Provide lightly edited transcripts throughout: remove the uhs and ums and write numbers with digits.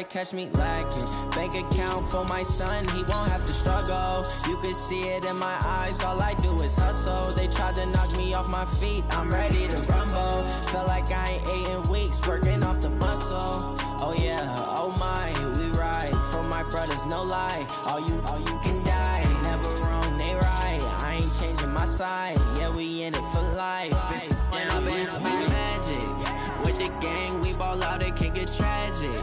to catch me lacking. Bank account for my son, he won't have to struggle. You can see it in my eyes, all I do is hustle. They tried to knock me off my feet, I'm ready to rumble. Feel like I ain't ate in weeks, working off the muscle. Oh yeah, oh my, we ride for my brothers, no lie. All you can die, never wrong, they right. I ain't changing my side, yeah, we in it for life. And I've been magic. With the gang, we ball out, it can get tragic.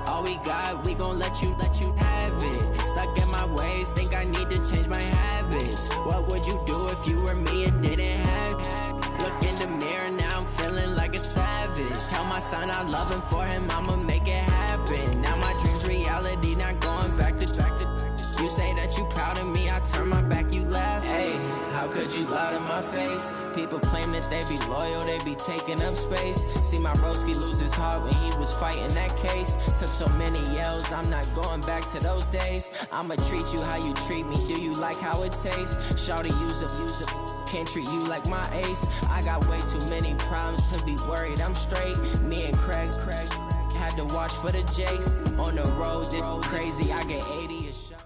All we got, we gon' let you have it. Stuck in my ways, think I need to change my habits. What would you do if you were me and didn't have it? Look in the mirror, now I'm feeling like a savage. Tell my son I love him, for him I'ma make it happen. Now my dream's reality, not going back to. You say that you proud of me, I turn my back, you laugh. Hey, how could you lie to my face? People claim that they be loyal, they be taking up space. See my broski lose his heart when he was fighting that case. Took so many yells, I'm not going back to those days. I'ma treat you how you treat me, do you like how it tastes? Shawty, use it, can't treat you like my ace. I got way too many problems to be worried, I'm straight. Me and Craig had to watch for the Jakes. On the road, this crazy, I get 80 a show.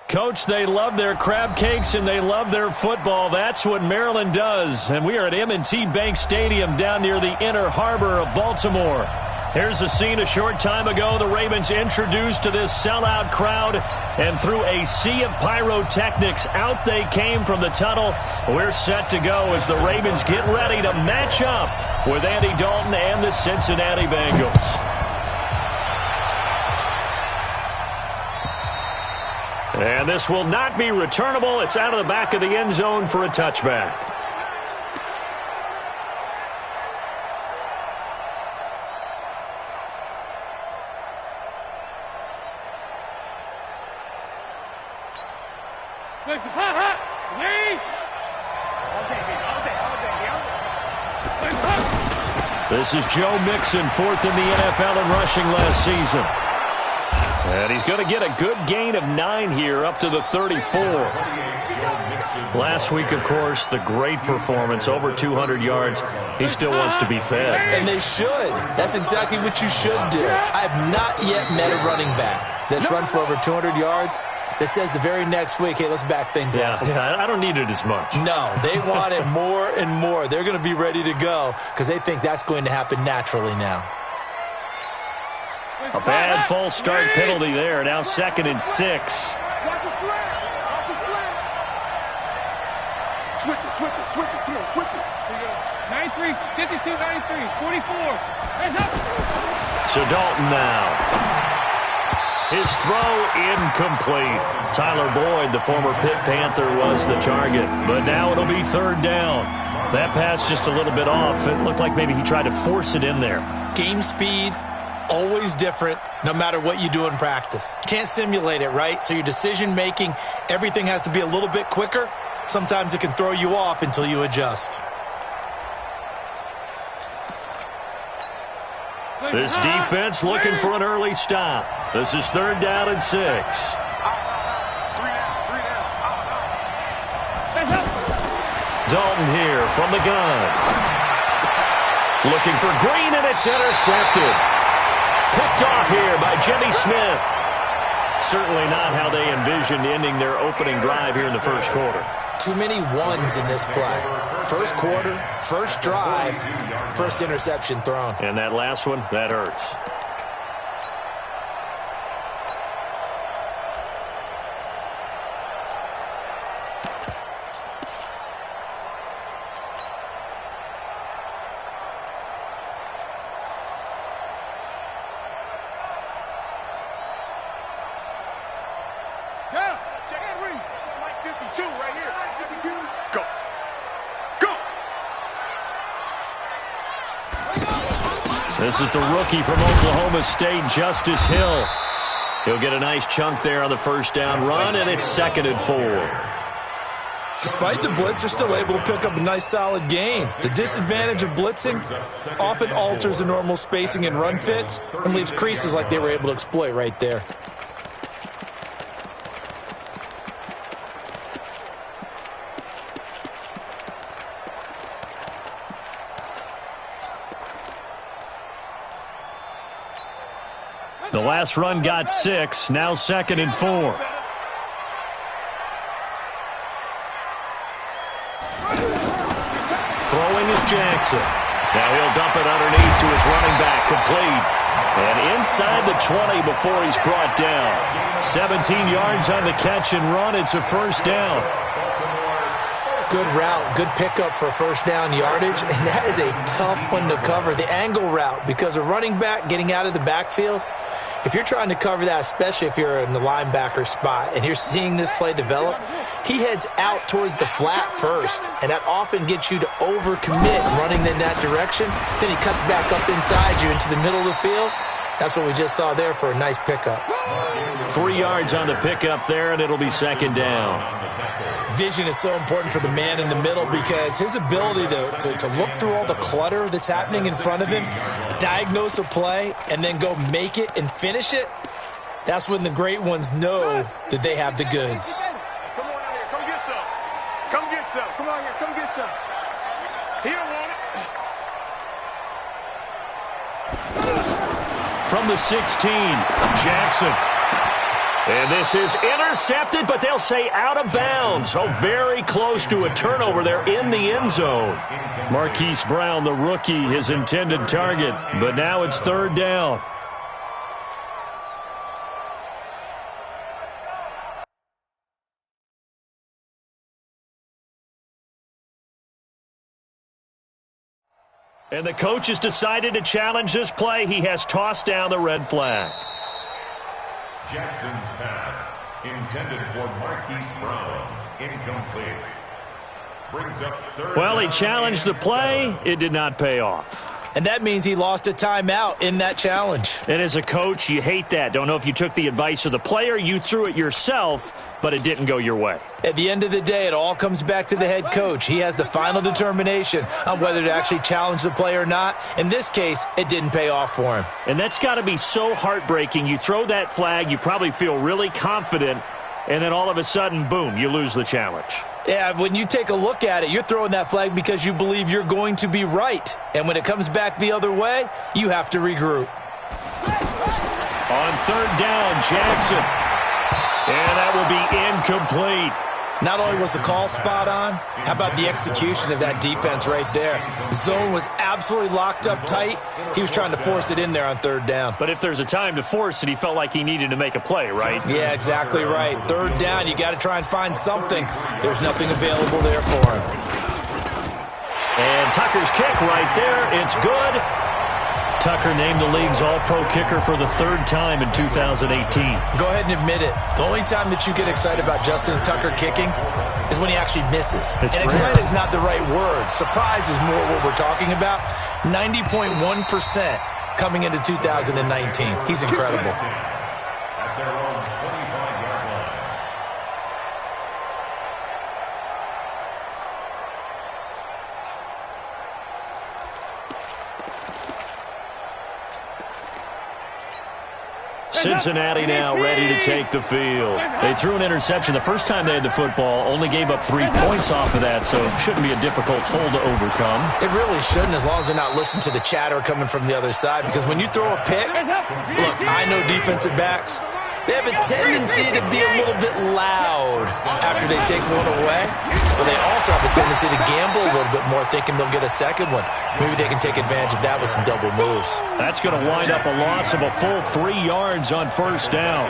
Coach, they love their crab cakes and they love their football. That's what Maryland does. And we are at M&T Bank Stadium down near the Inner Harbor of Baltimore. Here's a scene a short time ago. The Ravens introduced to this sellout crowd, and through a sea of pyrotechnics, out they came from the tunnel. We're set to go as the Ravens get ready to match up with Andy Dalton and the Cincinnati Bengals. And this will not be returnable. It's out of the back of the end zone for a touchback. This is Joe Mixon, fourth in the NFL in rushing last season. And he's going to get a good gain of 9 here, up to the 34. Last week, of course, the great performance, over 200 yards. He still wants to be fed. And they should. That's exactly what you should do. I have not yet met a running back that's run for over 200 yards that says the very next week, hey, let's back things up. Yeah, I don't need it as much. No, they want it more and more. They're going to be ready to go because they think that's going to happen naturally now. A bad false start penalty there. Now 2nd and 6. Watch his flat. Watch his flat. Switch it. Come on, switch it. Here you go. 93, 52, 93, 44. Hands up. So Dalton now. His throw incomplete. Tyler Boyd, the former Pitt Panther, was the target. But now it'll be 3rd down. That pass just a little bit off. It looked like maybe he tried to force it in there. Game speed. Always different, no matter what you do in practice. You can't simulate it, right? So your decision-making, everything has to be a little bit quicker. Sometimes it can throw you off until you adjust. This defense looking for an early stop. This is 3rd down and 6. Dalton here from the gun. Looking for Green, and it's intercepted. Picked off here by Jimmy Smith. Certainly not how they envisioned ending their opening drive here in the first quarter. Too many ones in this play. First quarter, first drive, first interception thrown. And that last one, that hurts. This is the rookie from Oklahoma State, Justice Hill. He'll get a nice chunk there on the first down run, and it's 2nd and 4. Despite the blitz, they're still able to pick up a nice solid gain. The disadvantage of blitzing often alters the normal spacing and run fits and leaves creases like they were able to exploit right there. The last run got 6, now 2nd and 4. Throwing is Jackson. Now he'll dump it underneath to his running back, complete. And inside the 20 before he's brought down. 17 yards on the catch and run. It's a first down. Good route, good pickup for first down yardage, and that is a tough one to cover. The angle route, because a running back getting out of the backfield, if you're trying to cover that, especially if you're in the linebacker spot and you're seeing this play develop, he heads out towards the flat first, and that often gets you to overcommit running in that direction. Then he cuts back up inside you into the middle of the field. That's what we just saw there for a nice pickup. 3 yards on the pickup there, and it'll be second down. Vision is so important for the man in the middle because his ability to look through all the clutter that's happening in front of him, diagnose a play, and then go make it and finish it, that's when the great ones know that they have the goods. Come on out here. Come get some. Come get some. Come on here. Come get some. He don't want it. From the 16, Jackson. And this is intercepted, but they'll say out of bounds. Oh, very close to a turnover there in the end zone. Marquise Brown, the rookie, his intended target. But now it's third down. And the coach has decided to challenge this play. He has tossed down the red flag. Jackson's pass, intended for Marquise Brown, incomplete. Brings up third. Well, he challenged the play. It did not pay off. And that means he lost a timeout in that challenge. And as a coach, you hate that. Don't know if you took the advice of the player, you threw it yourself, but it didn't go your way. At the end of the day, it all comes back to the head coach. He has the final determination on whether to actually challenge the play or not. In this case, it didn't pay off for him. And that's got to be so heartbreaking. You throw that flag, you probably feel really confident, and then all of a sudden, boom, you lose the challenge. Yeah, when you take a look at it, you're throwing that flag because you believe you're going to be right. And when it comes back the other way, you have to regroup. On third down, Jackson. And that will be incomplete. Not only was the call spot on, how about the execution of that defense right there? Zone was absolutely locked up tight. He was trying to force it in there on third down. But if there's a time to force it, he felt like he needed to make a play, right? Yeah, exactly right. Third down, you got to try and find something. There's nothing available there for him. And Tucker's kick right there. It's good. Tucker named the league's all-pro kicker for the third time in 2018. Go ahead and admit it. The only time that you get excited about Justin Tucker kicking is when he actually misses. And excited is not the right word. Surprise is more what we're talking about. 90.1% coming into 2019. He's incredible. At their own 25-yard line. Cincinnati now ready to take the field. They threw an interception the first time they had the football, only gave up 3 points off of that, so it shouldn't be a difficult hole to overcome. It really shouldn't, as long as they're not listening to the chatter coming from the other side, because when you throw a pick, look, I know defensive backs, they have a tendency to be a little bit loud after they take one away, but they also have a tendency to gamble a little bit more, thinking they'll get a second one. Maybe they can take advantage of that with some double moves. That's going to wind up a loss of a full 3 yards on first down.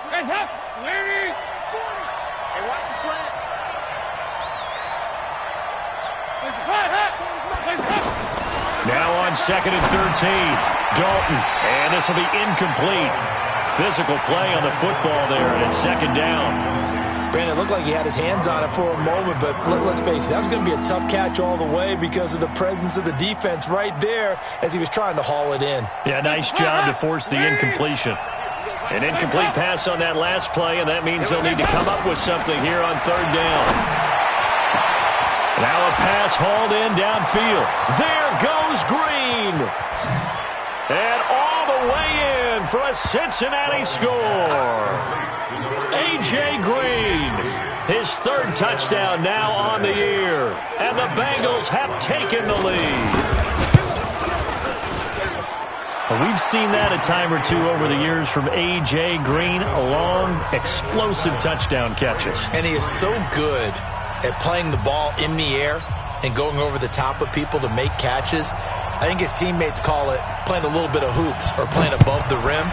Guys up. Slanty. Hey, watch the slant. Now on second and 13, Dalton, and this will be incomplete. Physical play on the football there, and it's second down. Brandon, it looked like he had his hands on it for a moment, but let's face it, that was going to be a tough catch all the way because of the presence of the defense right there as he was trying to haul it in. Yeah, nice job to force the incompletion. An incomplete pass on that last play, and that means they'll need to come up with something here on third down. Now a pass hauled in downfield. There goes Green. And all the way in for a Cincinnati score. A.J. Green, his third touchdown now on the year. And the Bengals have taken the lead. Well, we've seen that a time or two over the years from A.J. Green, long, explosive touchdown catches. And he is so good at playing the ball in the air and going over the top of people to make catches. I think his teammates call it playing a little bit of hoops or playing above the rim.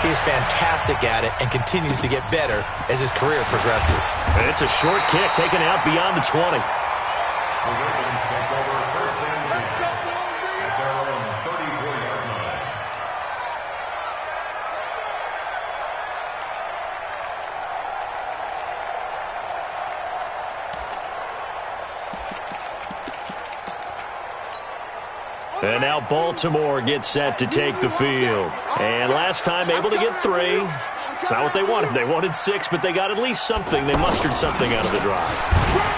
He's fantastic at it and continues to get better as his career progresses. And it's a short kick taken out beyond the 20. The Ravens take over first and 10 at their own 34-yard line. And now Baltimore gets set to take the field. And last time able to get 3. It's not what they wanted. They wanted 6, but they got at least something. They mustered something out of the drive.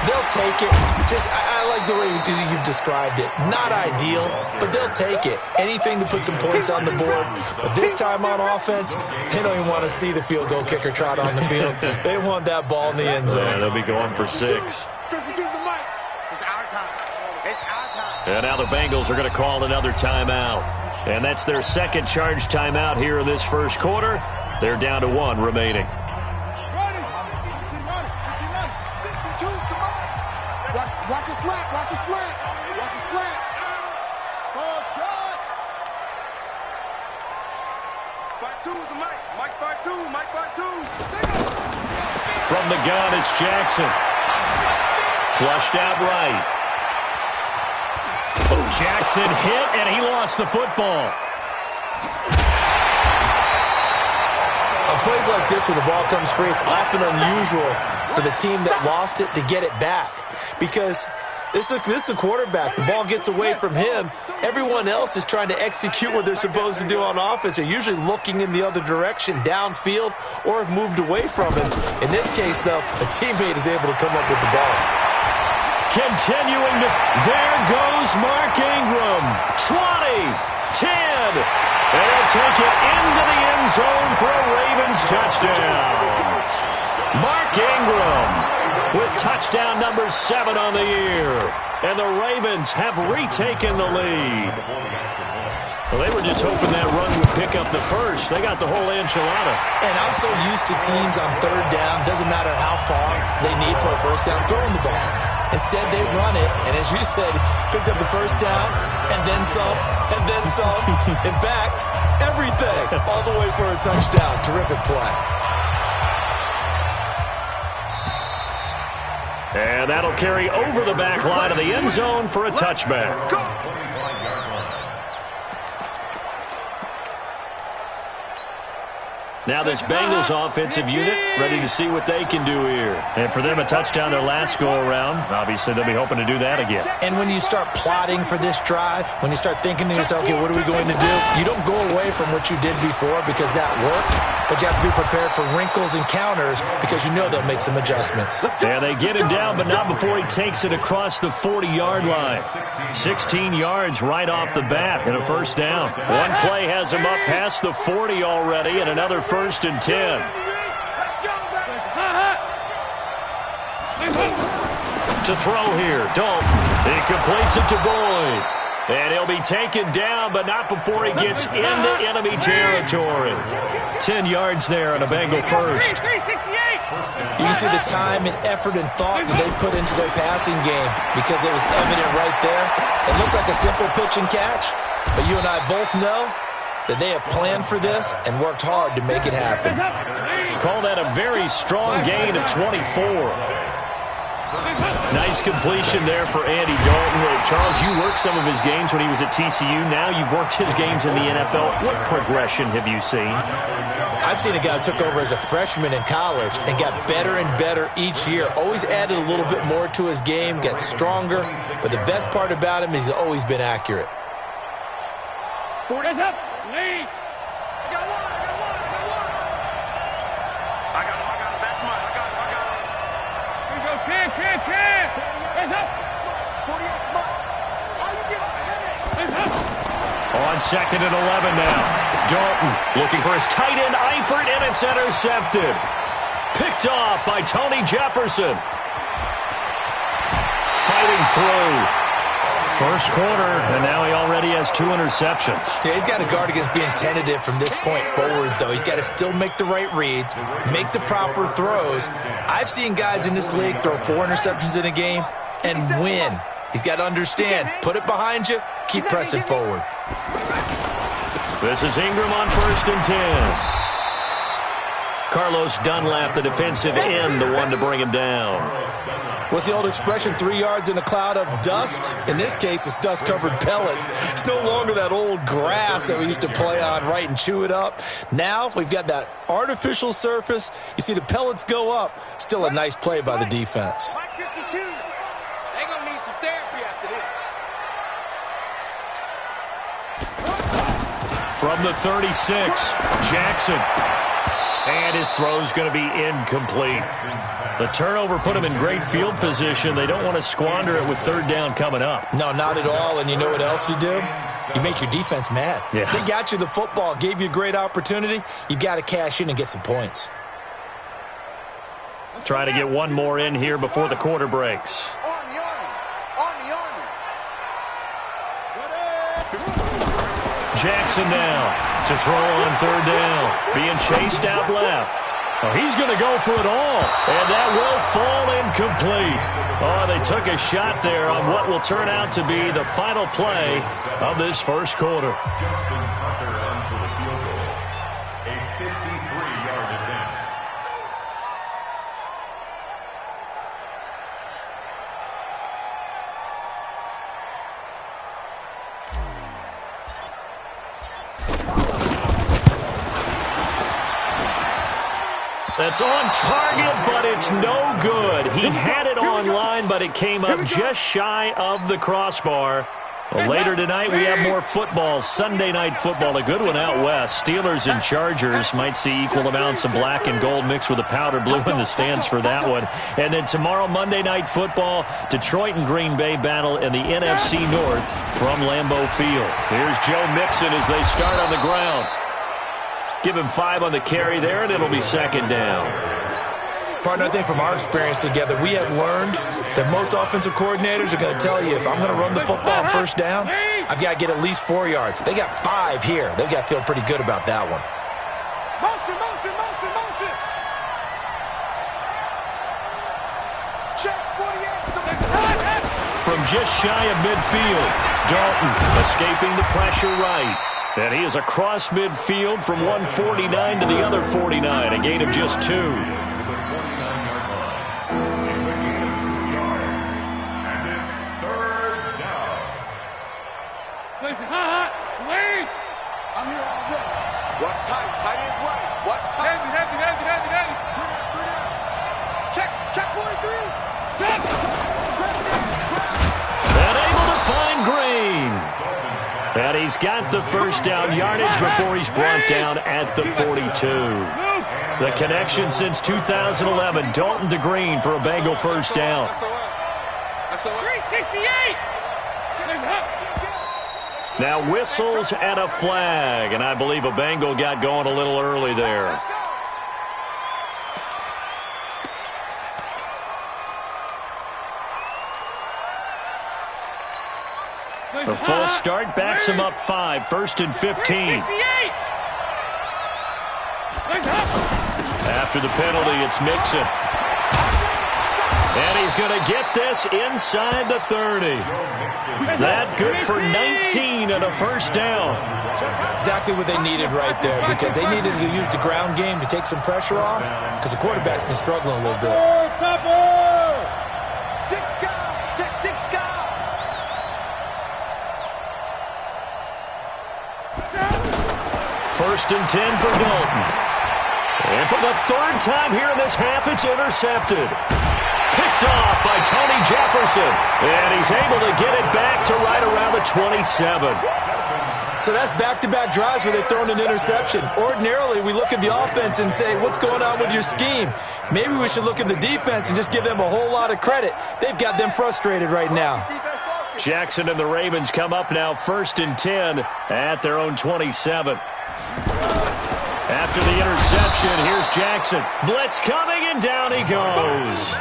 They'll take it. I like the way you've described it. Not ideal, but they'll take it. Anything to put some points on the board. But this time on offense, they don't even want to see the field goal kicker trot on the field. They want that ball in the end zone. Yeah, they'll be going for 6. It's our time. It's our time. And now the Bengals are going to call another timeout. And that's their second charge timeout here in this first quarter. They're down to 1 remaining. Watch it slant. Watch it slant. Watch it slant. Ball shot. Part 2 is the mic. Mike part 2. Mike part 2. From the gun, it's Jackson. Flushed out right. Oh, Jackson hit, and he lost the football. On plays like this where the ball comes free, it's often unusual for the team that lost it to get it back. Because this is the quarterback. The ball gets away from him. Everyone else is trying to execute what they're supposed to do on offense. They're usually looking in the other direction, downfield, or have moved away from him. In this case, though, a teammate is able to come up with the ball. Continuing to... There goes Mark Ingram. 20, 10. They'll take it into the end zone for a Ravens touchdown. Mark Ingram with touchdown number 7 on the year. And the Ravens have retaken the lead. Well, they were just hoping that run would pick up the first. They got the whole enchilada. And I'm so used to teams on third down, doesn't matter how far they need for a first down, throwing the ball. Instead, they run it, and as you said, picked up the first down, and then some, and then some. In fact, everything, all the way for a touchdown. Terrific play. And that'll carry over the back line of the end zone for a touchback. Now this Bengals offensive unit ready to see what they can do here. And for them, a touchdown their last go-around. Obviously, they'll be hoping to do that again. And when you start plotting for this drive, when you start thinking to yourself, okay, what are we going to do? You don't go away from what you did before because that worked, but you have to be prepared for wrinkles and counters because you know they'll make some adjustments. Yeah, they get him down, but not before he takes it across the 40-yard line. 16 yards right off the bat and a first down. One play has him up past the 40 already and another first and 10. To throw here, Dalton. He completes it to Boyd. And he'll be taken down, but not before he gets into enemy territory. 10 yards there on a Bengal first. You can see the time and effort and thought that they put into their passing game because it was evident right there. It looks like a simple pitch and catch, but you and I both know that they have planned for this and worked hard to make it happen. Call that a very strong gain of 24. Nice completion there for Andy Dalton. Charles, you worked some of his games when he was at TCU. Now you've worked his games in the NFL. What progression have you seen? I've seen a guy who took over as a freshman in college and got better and better each year. Always added a little bit more to his game, got stronger. But the best part about him is he's always been accurate. 40 up. Lead. I got one. I got him. That's mine. I got him. Here we go. Cam. Hands up. 40 up. How you get hands up. On second and 11 now. Dalton looking for his tight end Eifert, and it's intercepted. Picked off by Tony Jefferson. Fighting through. First quarter, and now he already has 2 interceptions. Yeah, he's got to guard against being tentative from this point forward, though. He's got to still make the right reads, make the proper throws. I've seen guys in this league throw 4 interceptions in a game and win. He's got to understand, put it behind you, keep pressing forward. This is Ingram on 1st and 10. Carlos Dunlap, the defensive end, the one to bring him down. What's the old expression, 3 yards in a cloud of dust? In this case, it's dust-covered pellets. It's no longer that old grass that we used to play on, right, and chew it up. Now we've got that artificial surface. You see the pellets go up. Still a nice play by the defense. They're going to need some therapy after this. From the 36, Jackson. And his throw's going to be incomplete. The turnover put him in great field position. They don't want to squander it with 3rd down coming up. No, not at all. And you know what else you do? You make your defense mad. Yeah. They got you the football, gave you a great opportunity. You got to cash in and get some points. Trying to get one more in here before the quarter breaks. Jackson now to throw on 3rd down. Being chased out left. Oh, he's going to go for it all. And that will fall incomplete. Oh, they took a shot there on what will turn out to be the final play of this first quarter. Justin Tucker on for the field goal. A 53-yard attempt. That's on target, but it's no good. He had it on line, but it came up just shy of the crossbar. Well, later tonight, we have more football, Sunday night football, a good one out west. Steelers and Chargers might see equal amounts of black and gold mixed with a powder blue in the stands for that one. And then tomorrow, Monday night football, Detroit and Green Bay battle in the NFC North from Lambeau Field. Here's Joe Mixon as they start on the ground. Give him 5 on the carry there, and it'll be 2nd down. Partner, I think from our experience together, we have learned that most offensive coordinators are going to tell you, if I'm going to run the football on 1st down, I've got to get at least 4 yards. They got 5 here. They've got to feel pretty good about that one. Motion, motion, motion, motion. Check 48. From just shy of midfield, Dalton escaping the pressure right. And he is across midfield from 149 to the other 49, a gain of just 2. It's a gain of 2 yards. And it's 3rd down. Wait. I'm here all day. What's tight? Tight is right. What's tight? Heavy. Check 43. And able to find Green. And he's got the 1st down yardage before he's brought down at the 42. The connection since 2011, Dalton to Green for a Bengal 1st down. 368. Now whistles and a flag, and I believe a Bengal got going a little early there. The full start backs him up 5, 1st and 15. After the penalty, it's Mixon. And he's going to get this inside the 30. That good for 19 and a 1st down. Exactly what they needed right there, because they needed to use the ground game to take some pressure off, because the quarterback's been struggling a little bit. First and 10 for Dalton. And for the 3rd time here in this half, it's intercepted. Picked off by Tony Jefferson. And he's able to get it back to right around the 27. So that's back-to-back drives where they've thrown an interception. Ordinarily, we look at the offense and say, what's going on with your scheme? Maybe we should look at the defense and just give them a whole lot of credit. They've got them frustrated right now. Jackson and the Ravens come up now 1st and 10 at their own 27. After the interception, here's Jackson. Blitz coming, and down he goes.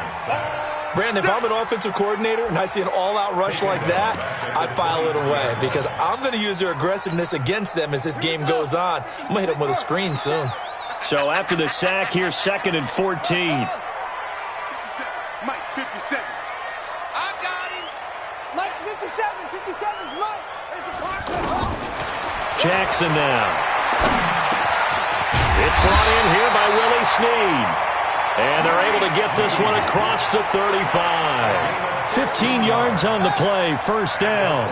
Brandon, if I'm an offensive coordinator and I see an all-out rush like that, I file it away because I'm going to use their aggressiveness against them as this game goes on. I'm going to hit them with a screen soon. So after the sack, here's 2nd and 14. 57. Mike, 57. I got him. Mike's 57. 57's Mike. There's a partner. Jackson now. It's brought in here by Willie Snead. And they're able to get this one across the 35. 15 yards on the play, first down.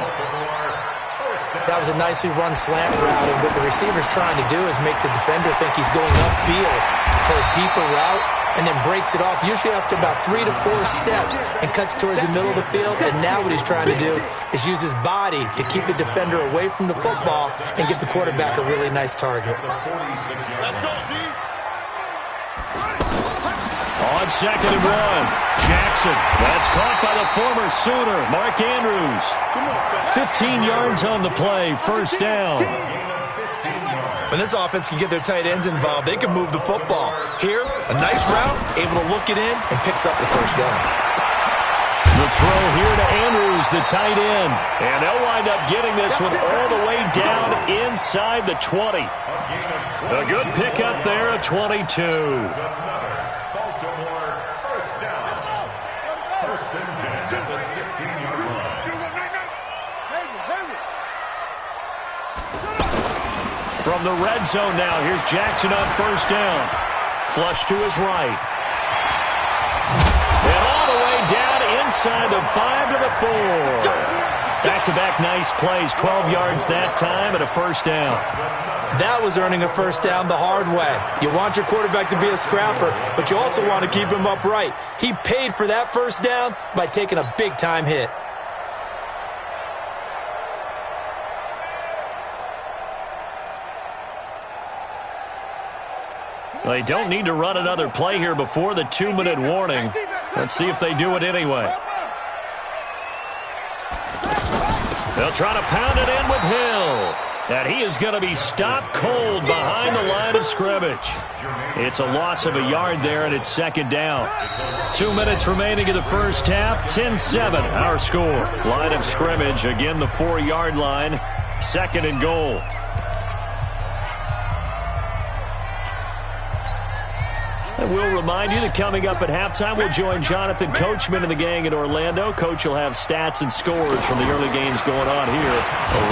That was a nicely run slant route, and what the receiver's trying to do is make the defender think he's going upfield for a deeper route, and then breaks it off, usually after about 3 to 4 steps, and cuts towards the middle of the field. And now what he's trying to do is use his body to keep the defender away from the football and give the quarterback a really nice target. Let's go, D. On 2nd and 1, Jackson. That's caught by the former Sooner, Mark Andrews. 15 yards on the play, first down. When this offense can get their tight ends involved, they can move the football. Here, a nice route, able to look it in, and picks up the first down. The throw here to Andrews, the tight end. And they'll wind up getting this one all the way down inside the 20. A good pickup there at 22. First and 10 at the 16-yard line. From the red zone now, here's Jackson on first down. Flush to his right. And all the way down inside the 5 to the 4. Back-to-back nice plays, 12 yards that time and a first down. That was earning a first down the hard way. You want your quarterback to be a scrapper, but you also want to keep him upright. He paid for that first down by taking a big-time hit. They don't need to run another play here before the 2-minute warning. Let's see if they do it anyway. They'll try to pound it in with Hill. And he is going to be stopped cold behind the line of scrimmage. It's a loss of a yard there, and it's 2nd down. 2 minutes remaining in the first half. 10-7, our score. Line of scrimmage, again the 4-yard line. 2nd and goal. And we'll remind you that coming up at halftime, we'll join Jonathan Coachman and the gang in Orlando. Coach will have stats and scores from the early games going on here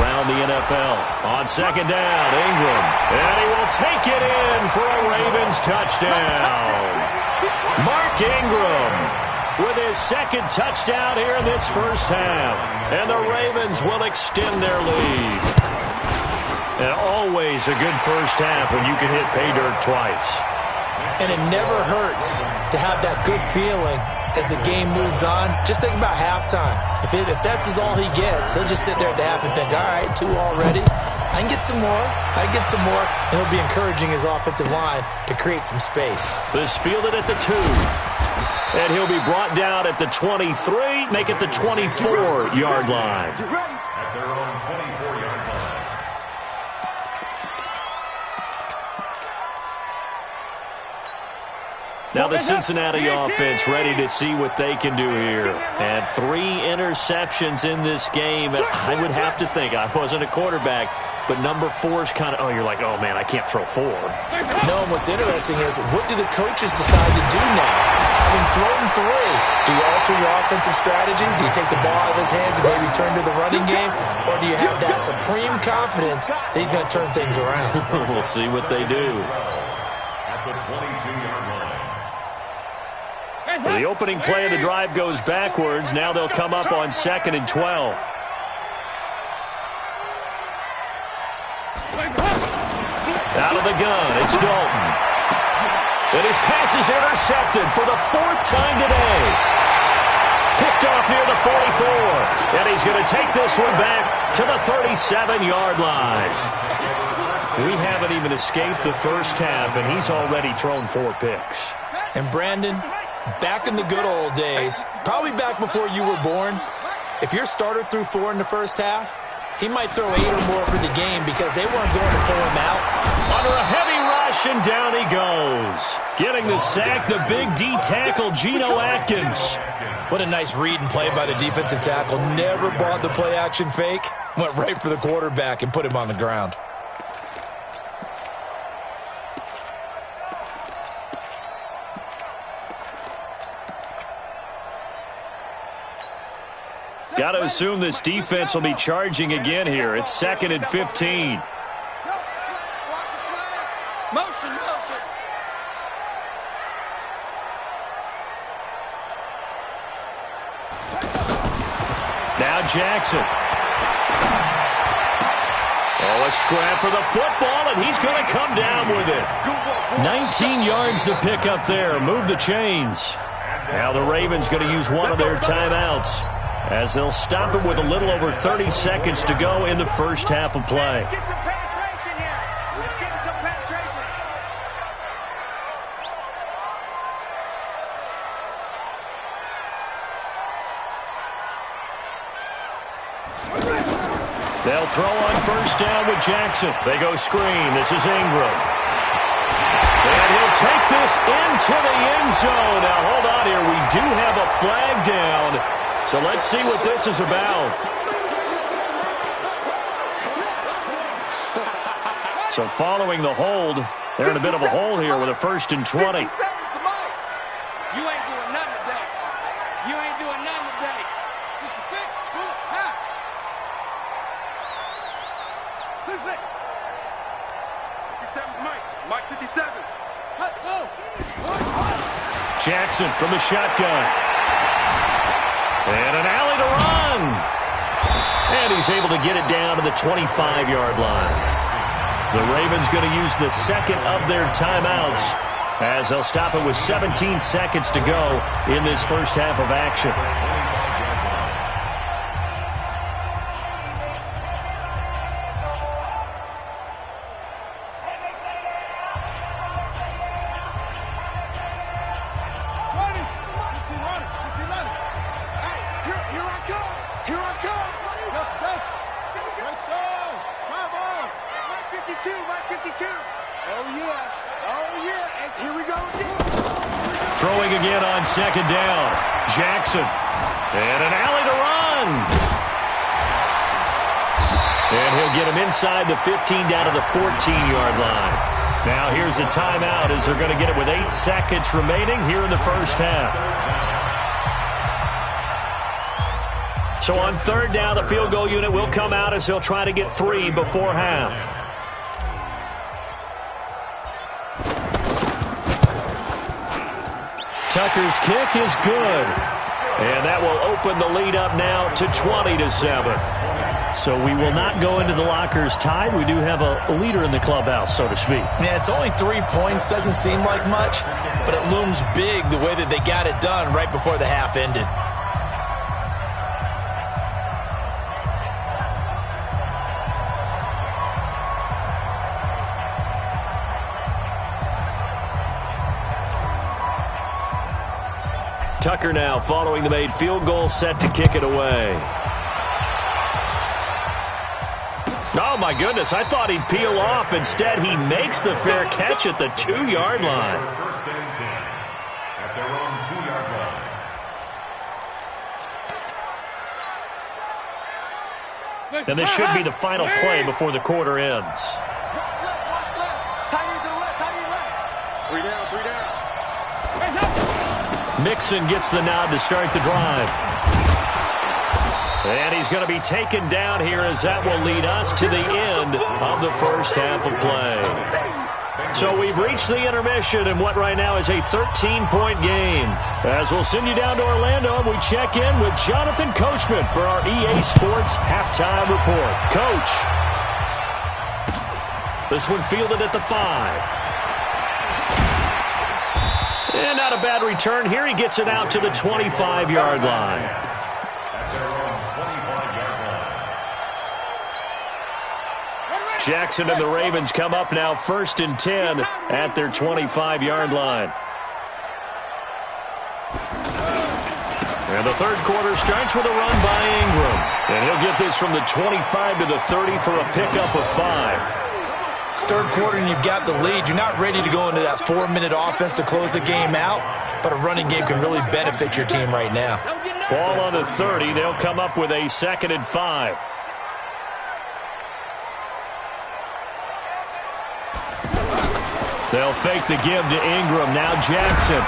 around the NFL. On 2nd down, Ingram. And he will take it in for a Ravens touchdown. Mark Ingram with his 2nd touchdown here in this first half. And the Ravens will extend their lead. And always a good first half when you can hit pay dirt twice. And it never hurts to have that good feeling as the game moves on. Just think about halftime. If that's all he gets, he'll just sit there at the half and think, all right, 2 already. I can get some more. I can get some more. And he'll be encouraging his offensive line to create some space. This fielded at the 2. And he'll be brought down at the 23, make it the 24-yard line. At their own 24-yard line. Now the Cincinnati offense ready to see what they can do here. And 3 interceptions in this game. I would have to think, I wasn't a quarterback, but number 4 is kind of, you're like, oh man, I can't throw 4. No, and what's interesting is, what do the coaches decide to do now? Having thrown 3, do you alter your offensive strategy? Do you take the ball out of his hands and maybe turn to the running game? Or do you have that supreme confidence that he's going to turn things around? We'll see what they do. At the 22-yard line. So the opening play of the drive goes backwards. Now they'll come up on 2nd and 12. Out of the gun, it's Dalton. And his pass is intercepted for the 4th time today. Picked off near the 44. And he's going to take this one back to the 37-yard line. We haven't even escaped the first half, and he's already thrown 4 picks. And Brandon, back in the good old days, probably back before you were born, if your starter threw 4 in the first half, he might throw 8 or more for the game because they weren't going to pull him out. Under a heavy rush, rush, and down he goes. Getting the sack, the big D tackle, Geno Atkins. What a nice read and play by the defensive tackle. Never bought the play-action fake. Went right for the quarterback and put him on the ground. Got to assume this defense will be charging again here. It's 2nd and 15. Motion. Now Jackson. Oh, a scrap for the football, and he's going to come down with it. 19 yards to pick up there. Move the chains. Now the Ravens going to use one of their timeouts, as they'll stop him with a little over 30 seconds to go in the first half of play. Let's get some penetration here. Let's get some penetration. They'll throw on first down with Jackson. They go screen. This is Ingram. And he'll take this into the end zone. Now, hold on here. We do have a flag down. So let's see what this is about. So following the hold, they're in a bit of a hole here with a 1st and 20. You ain't doing nothing today. You ain't doing nothing today. 66, pull it, half. 66. 57, Mike 57. Go. Jackson from the shotgun. And an alley to run. And he's able to get it down to the 25-yard line. The Ravens going to use the second of their timeouts, as they'll stop it with 17 seconds to go in this first half of action. Throwing again on second down. Jackson. And an alley to run. And he'll get him inside the 15 down to the 14-yard line. Now here's a timeout as they're going to get it with 8 seconds remaining here in the first half. So on third down, the field goal unit will come out as they'll try to get 3 before half. Tucker's kick is good. And that will open the lead up now to 20-7. So we will not go into the lockers tied. We do have a leader in the clubhouse, so to speak. Yeah, it's only 3 points. Doesn't seem like much, but it looms big the way that they got it done right before the half ended. Tucker now following the made field goal, set to kick it away. Oh, my goodness. I thought he'd peel off. Instead, he makes the fair catch at the 2-yard line. First and 10 at their own 2-yard line. And this should be the final play before the quarter ends. Watch left. Tight end to the left. Tight end left. 3 down. 3 down. Hands up. Mixon gets the nod to start the drive. And he's going to be taken down here as that will lead us to the end of the first half of play. So we've reached the intermission in what right now is a 13-point game. As we'll send you down to Orlando, and we check in with Jonathan Coachman for our EA Sports Halftime Report. Coach. This one fielded at the 5. And not a bad return here. He gets it out to the 25-yard line. Jackson and the Ravens come up now 1st and 10 at their 25-yard line. And the third quarter starts with a run by Ingram. And he'll get this from the 25 to the 30 for a pickup of 5. Third quarter and you've got the lead. You're not ready to go into that 4-minute offense to close the game out, but a running game can really benefit your team right now. Ball on the 30. They'll come up with a 2nd and 5. They'll fake the give to Ingram. Now Jackson.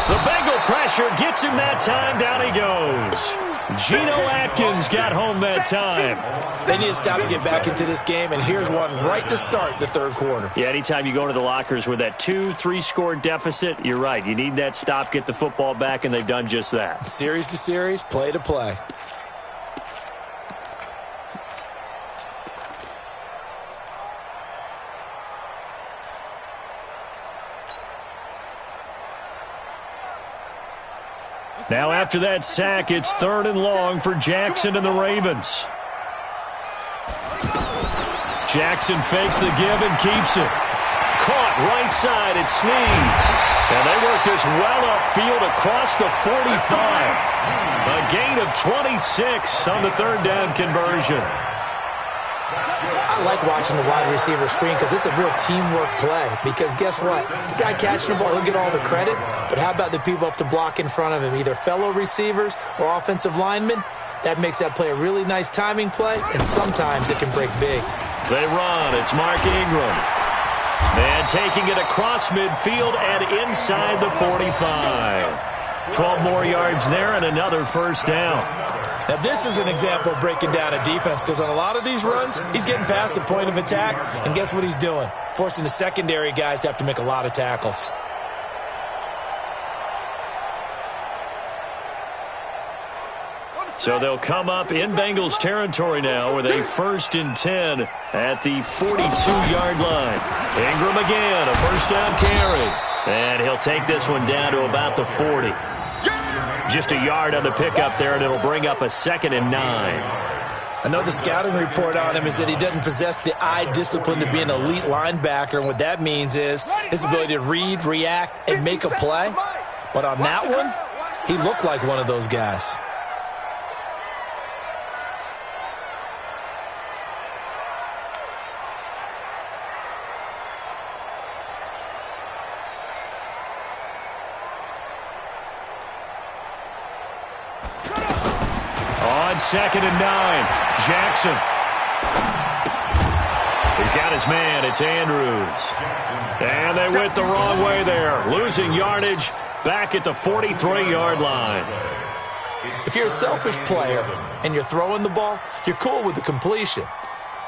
The Bengal pressure gets him that time. Down he goes. Geno Atkins got home that time. They need to stop to get back into this game, and here's one right to start the third quarter. Yeah, anytime you go into the lockers with that 2-3 score deficit, you're right. You need that stop, get the football back, and they've done just that. Series to series, play to play. Now after that sack, it's 3rd and long for Jackson and the Ravens. Jackson fakes the give and keeps it. Caught right side at Snead. And they work this well upfield across the 45. A gain of 26 on the 3rd down conversion. I like watching the wide receiver screen because it's a real teamwork play. Because guess what? The guy catching the ball, he'll get all the credit. But how about the people up to block in front of him, either fellow receivers or offensive linemen? That makes that play a really nice timing play, and sometimes it can break big. They run. It's Mark Ingram. And taking it across midfield and inside the 45. 12 more yards there and another 1st down. Now, this is an example of breaking down a defense because on a lot of these runs, he's getting past the point of attack, and guess what he's doing? Forcing the secondary guys to have to make a lot of tackles. So they'll come up in Bengals territory now with a 1st and 10 at the 42-yard line. Ingram again, a 1st down carry. And he'll take this one down to about the 40. Just a yard on the pickup there, and it'll bring up a 2nd and 9. I know the scouting report on him is that he doesn't possess the eye discipline to be an elite linebacker, and what that means is his ability to read, react, and make a play. But on that one, he looked like one of those guys. On 2nd and 9, Jackson. He's got his man. It's Andrews. And they went the wrong way there. Losing yardage back at the 43-yard line. If you're a selfish player and you're throwing the ball, you're cool with the completion.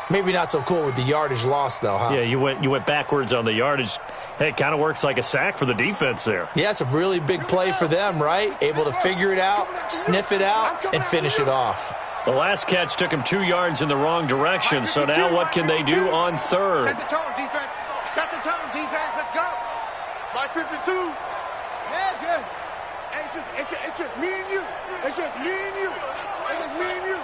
Maybe not so cool with the yardage loss, though, huh? Yeah, you went backwards on the yardage. Hey, it kind of works like a sack for the defense there. Yeah, it's a really big play for them, right? Able to figure it out, sniff it out, and finish it off. The last catch took him 2 yards in the wrong direction, so now what can they do on 3rd? Set the tone, defense. Set the tone, defense. Let's go. My 52. Yeah. It's just me and you. It's just me and you. It's just me and you.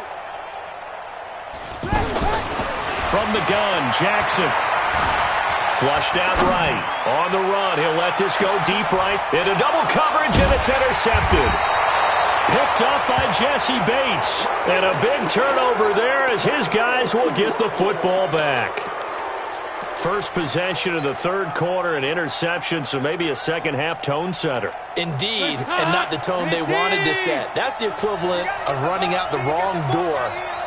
From the gun, Jackson. Flushed out right. On the run, he'll let this go deep right. Into double coverage, and it's intercepted. Picked up by Jesse Bates. And a big turnover there as his guys will get the football back. First possession of the 3rd quarter, an interception, so maybe a second-half tone setter. Indeed, and not the tone they wanted to set. That's the equivalent of running out the wrong door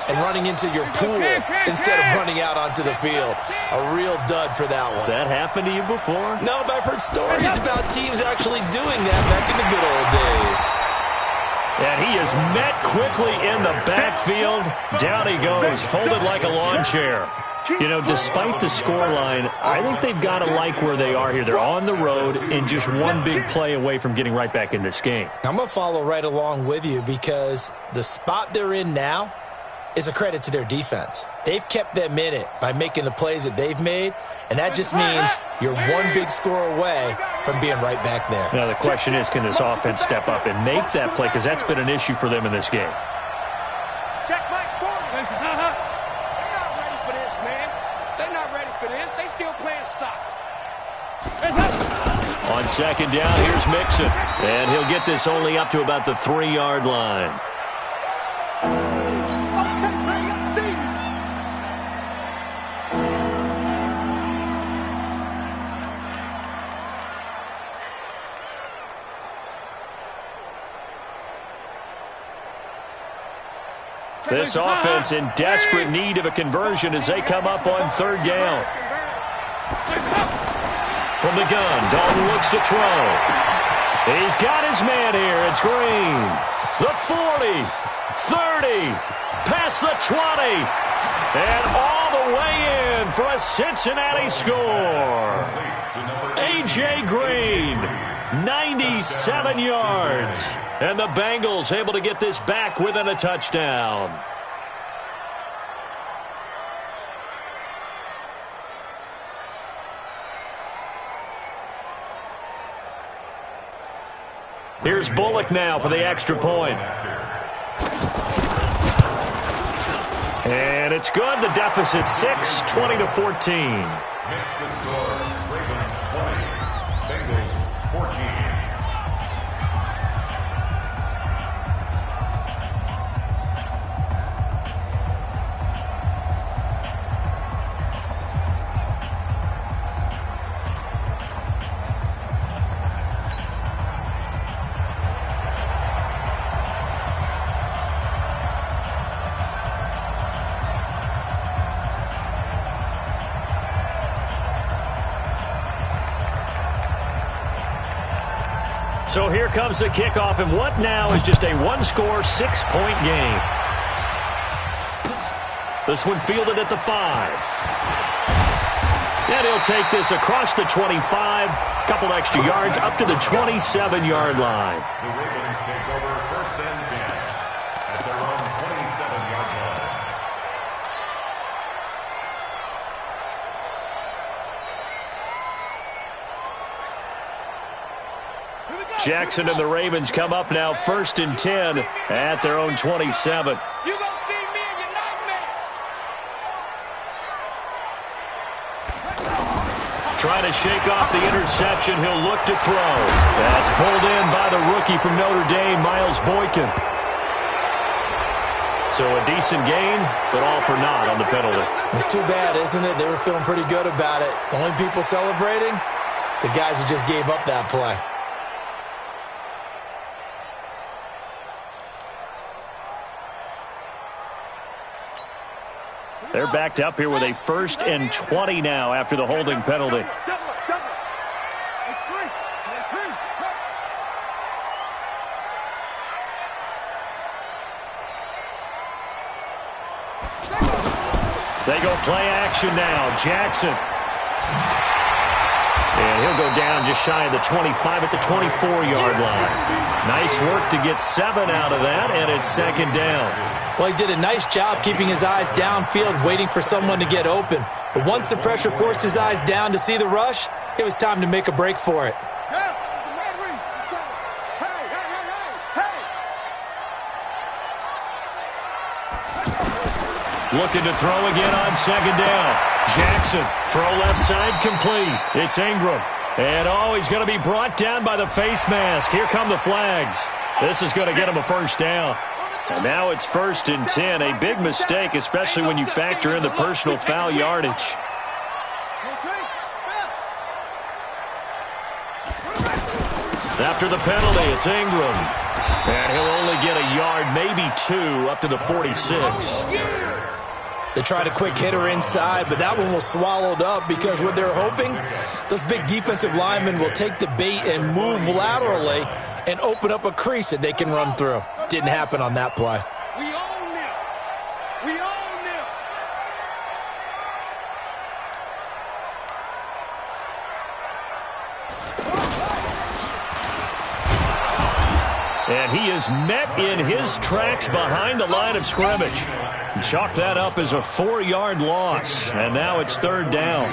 and running into your pool instead of running out onto the field. A real dud for that one. Has that happened to you before? No, but I've heard stories about teams actually doing that back in the good old days. And he is met quickly in the backfield. Down he goes, folded like a lawn chair. You know, despite the scoreline, I think they've got to like where they are here. They're on the road and just one big play away from getting right back in this game. I'm going to follow right along with you because the spot they're in now is a credit to their defense. They've kept them in it by making the plays that they've made, and that just means you're one big score away from being right back there. Now, the question is, can this offense step up and make that play? Because that's been an issue for them in this game. Check Mike forward. They're not ready for this, man. They're not ready for this. They still playing soccer. On 2nd down, here's Mixon. And he'll get this only up to about the 3-yard line. This offense in desperate need of a conversion as they come up on third down. From the gun, Dalton looks to throw. He's got his man here. It's Green. The 40, 30, past the 20, and all the way in for a Cincinnati score. A.J. Green, 97 yards. And the Bengals able to get this back within a touchdown. Here's Bullock now for the extra point. And it's good. The deficit 6, 20-14. Missed the score. Ravens 20, Bengals 14. So here comes the kickoff, and what now is just a one-score, 6-point game. This one fielded at the 5. And he'll take this across the 25, couple extra yards up to the 27-yard line. The Ravens take over first and 10 at their own 27-yard line. Jackson and the Ravens come up now first and 10 at their own 27. You gonna see me in your nightmares. Trying to shake off the interception. He'll look to throw. That's pulled in by the rookie from Notre Dame, Miles Boykin. So a decent gain, but all for naught on the penalty. It's too bad, isn't it? They were feeling pretty good about it. The only people celebrating, the guys who just gave up that play. They're backed up here with a first and 20 now after the holding penalty. They go play action now. Jackson. And he'll go down just shy of the 25 at the 24-yard line. Nice work to get 7 out of that, and it's second down. Well, he did a nice job keeping his eyes downfield, waiting for someone to get open. But once the pressure forced his eyes down to see the rush, it was time to make a break for it. Looking to throw again on second down. Jackson, throw left side, complete. It's Ingram. And, he's going to be brought down by the face mask. Here come the flags. This is going to get him a first down. And now it's first and 10. A big mistake, especially when you factor in the personal foul yardage. After the penalty, it's Ingram. And he'll only get a yard, maybe 2, up to the 46. They tried a quick hitter inside, but that one was swallowed up because what they're hoping, those big defensive linemen will take the bait and move laterally and open up a crease that they can run through. Didn't happen on that play. We own them. We own them. And he is met in his tracks behind the line of scrimmage. Chalk that up as a 4-yard loss, and now it's third down.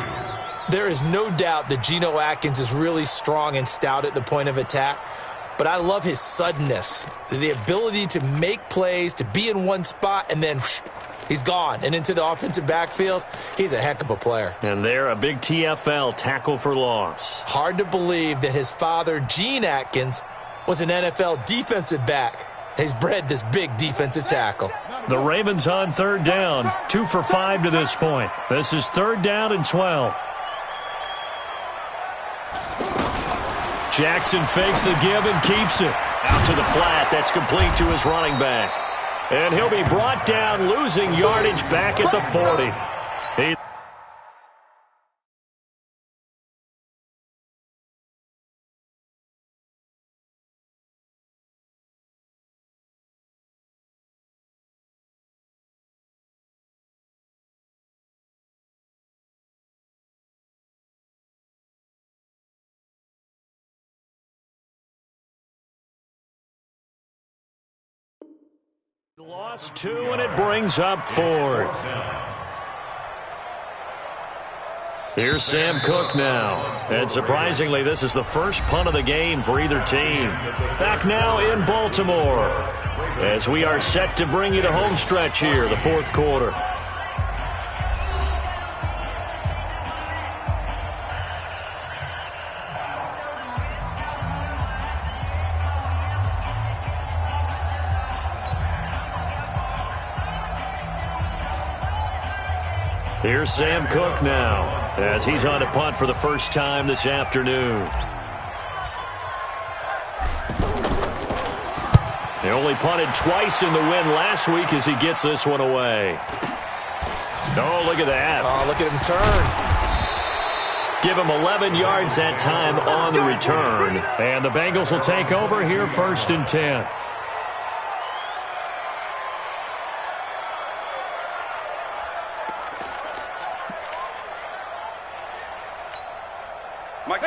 There is no doubt that Geno Atkins is really strong and stout at the point of attack, but I love his suddenness, the ability to make plays, to be in one spot, and then he's gone and into the offensive backfield. He's a heck of a player. And they're a big TFL, tackle for loss. Hard to believe that his father, Gene Atkins, was an NFL defensive back. He's bred this big defensive tackle. The Ravens on third down, 2 for 5 to this point. This is third down and 12. Jackson fakes the give and keeps it. Out to the flat. That's complete to his running back. And he'll be brought down, losing yardage back at the 40. Lost 2, and it brings up 4th. Here's Sam Cook now. And surprisingly, this is the first punt of the game for either team. Back now in Baltimore as we are set to bring you the home stretch here, the 4th quarter. Here's Sam Cook now as he's on to punt for the first time this afternoon. He only punted twice in the win last week as he gets this one away. Oh, look at that. Oh, look at him turn. Give him 11 yards that time on the return. And the Bengals will take over here 1st and 10.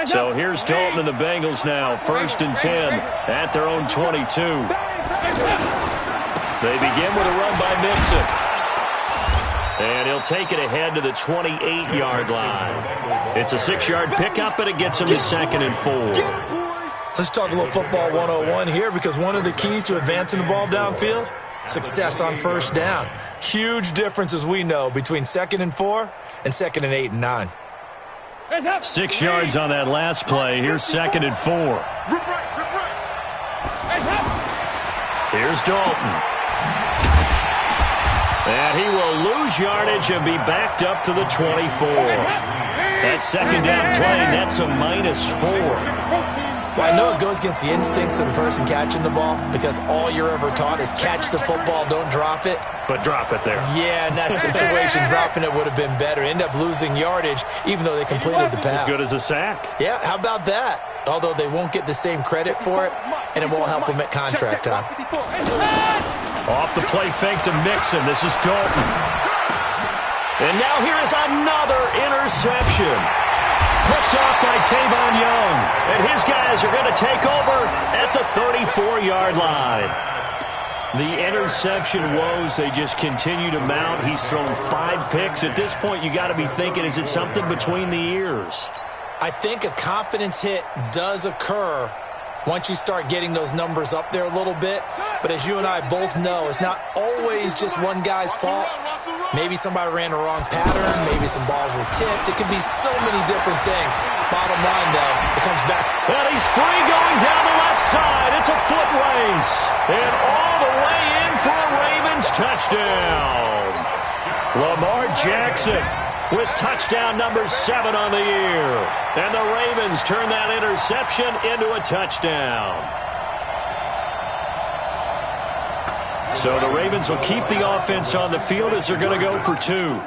So here's Dalton and the Bengals now, 1st and 10 at their own 22. They begin with a run by Mixon. And he'll take it ahead to the 28-yard line. It's a 6-yard pickup, but it gets him to 2nd and 4. Let's talk a little football 101 here, because one of the keys to advancing the ball downfield, success on 1st down. Huge difference, as we know, between 2nd and 4 and 2nd and 8 and 9. 6 yards on that last play. Here's 2nd and 4. Here's Dalton. And he will lose yardage and be backed up to the 24. That 2nd down play, that's a -4. Well, I know it goes against the instincts of the person catching the ball, because all you're ever taught is catch the football, don't drop it. But drop it there. Yeah, in that situation, dropping it would have been better. End up losing yardage, even though they completed the pass. As good as a sack. Yeah, how about that? Although they won't get the same credit for it, and it won't help them at contract time. Off the play fake to Mixon. This is Dalton. And now here is another interception. Picked off by Tavon Young. And his guys are going to take over at the 34-yard line. The interception woes, they just continue to mount. He's thrown 5 picks. At this point, you got to be thinking, is it something between the ears? I think a confidence hit does occur once you start getting those numbers up there a little bit. But as you and I both know, it's not always just one guy's fault. Maybe somebody ran the wrong pattern. Maybe some balls were tipped. It could be so many different things. Bottom line, though, it comes back. And he's free going down the left side. It's a foot race. And all the way in for a Ravens touchdown. Lamar Jackson with touchdown number 7 on the year. And the Ravens turn that interception into a touchdown. So the Ravens will keep the offense on the field as they're going to go for 2.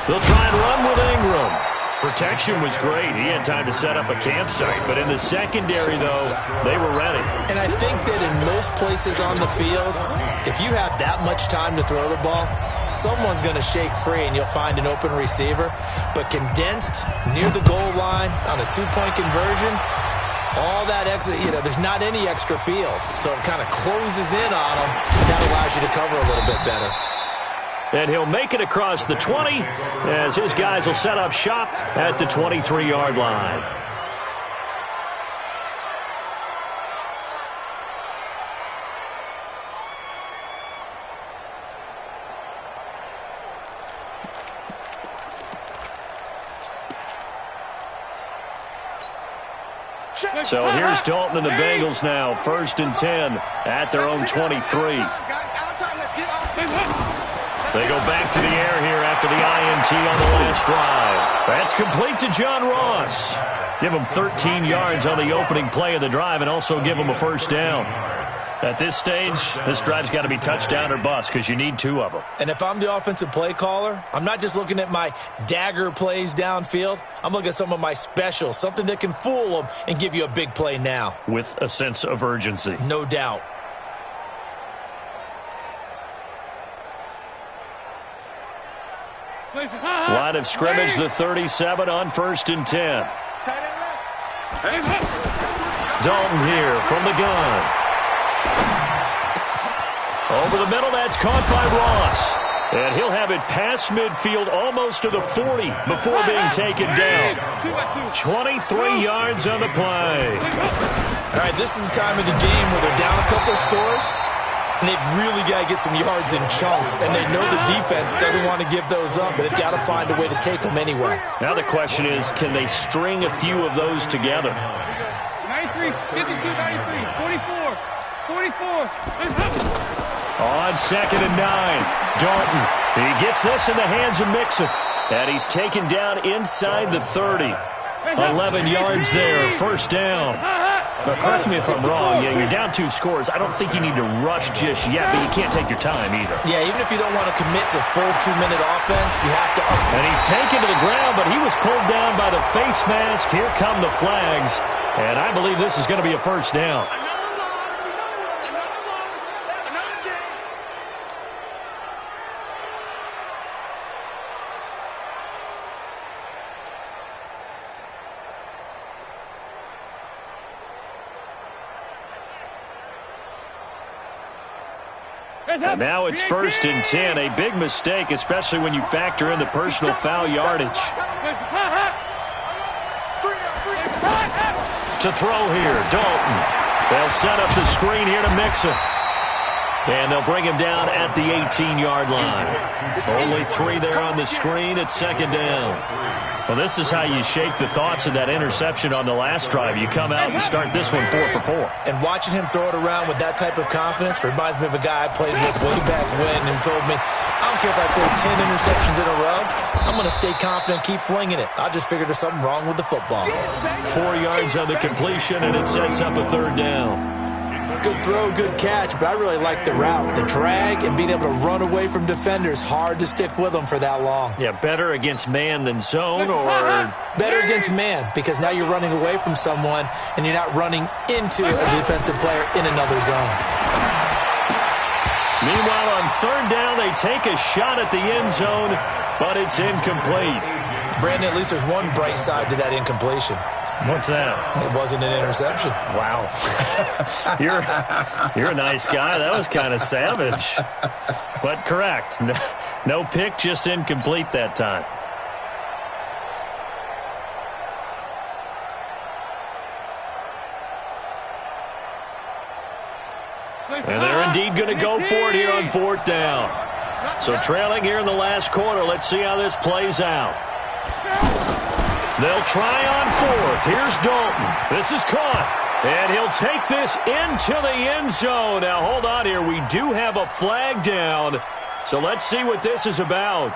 They'll try and run with Ingram. Protection was great. He had time to set up a campsite. But in the secondary, though, they were ready. And I think that in most places on the field, if you have that much time to throw the ball, someone's going to shake free and you'll find an open receiver. But condensed near the goal line on a 2-point conversion, all that extra, there's not any extra field. So it kind of closes in on them. That allows you to cover a little bit better. And he'll make it across the 20 as his guys will set up shop at the 23-yard line. So here's Dalton and the Bengals now, 1st and 10 at their own 23. They go back to the air here after the INT on the last drive. That's complete to John Ross. Give him 13 yards on the opening play of the drive and also give him a first down. At this stage, this drive's got to be touchdown or bust because you need 2 of them. And if I'm the offensive play caller, I'm not just looking at my dagger plays downfield. I'm looking at some of my specials, something that can fool them and give you a big play now. With a sense of urgency. No doubt. Line of scrimmage, the 37 on 1st and 10. Dalton here from the gun. Over the middle, that's caught by Ross. And he'll have it past midfield almost to the 40 before being taken down. 23 yards on the play. All right, this is the time of the game where they're down a couple of scores, and they've really got to get some yards in chunks. And they know the defense doesn't want to give those up, but they've got to find a way to take them anyway. Now the question is, can they string a few of those together? 93, 52, 93, 44, 44. On 2nd and 9, Dalton. He gets this in the hands of Mixon. And he's taken down inside the 30. 11 yards there, first down. Now, correct me if I'm wrong. Yeah, you're down 2 scores. I don't think you need to rush just yet, but you can't take your time either. Yeah, even if you don't want to commit to full 2-minute offense, you have to up. And he's taken to the ground, but he was pulled down by the face mask. Here come the flags. And I believe this is going to be a first down. And now it's 1st and 10. A big mistake, especially when you factor in the personal foul yardage. To throw here, Dalton. They'll set up the screen here to Mixon. And they'll bring him down at the 18-yard line. Only 3 there on the screen at 2nd down. Well, this is how you shake the thoughts of that interception on the last drive. You come out and start this one 4 for 4. And watching him throw it around with that type of confidence reminds me of a guy I played with way back when who told me, I don't care if I throw 10 interceptions in a row. I'm going to stay confident and keep flinging it. I just figured there's something wrong with the football. 4 yards on the completion, and it sets up a 3rd down. Good throw, good catch, but I really like the route. The drag and being able to run away from defenders, hard to stick with them for that long. Yeah, better against man than zone, or? Better against man, because now you're running away from someone and you're not running into a defensive player in another zone. Meanwhile, on 3rd down, they take a shot at the end zone, but it's incomplete. Brandon, at least there's one bright side to that incompletion. What's that? It wasn't an interception. Wow. You're a nice guy. That was kind of savage. But correct. No pick, just incomplete that time. And they're indeed going to go for it here on 4th down. So trailing here in the last quarter. Let's see how this plays out. They'll try on 4th. Here's Dalton. This is caught. And he'll take this into the end zone. Now, hold on here. We do have a flag down. So let's see what this is about.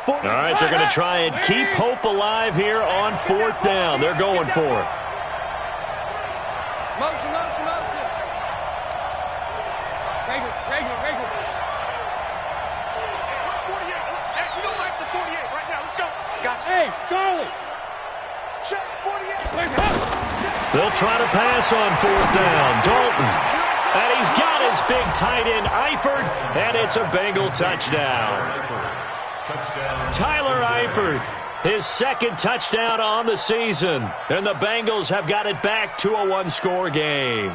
All right, they're going to try and keep hope alive here on 4th down. They're going for it. Motion, motion, motion. Regular. 48. Hey, we don't like the 48 right now. Let's go. Gotcha. Hey, Charlie. Check 48. They'll try to pass on 4th down. Dalton. And he's got his big tight end, Eifert, and it's a Bengal touchdown. Tyler Eifert, his 2nd touchdown on the season. And the Bengals have got it back to a 1-score game.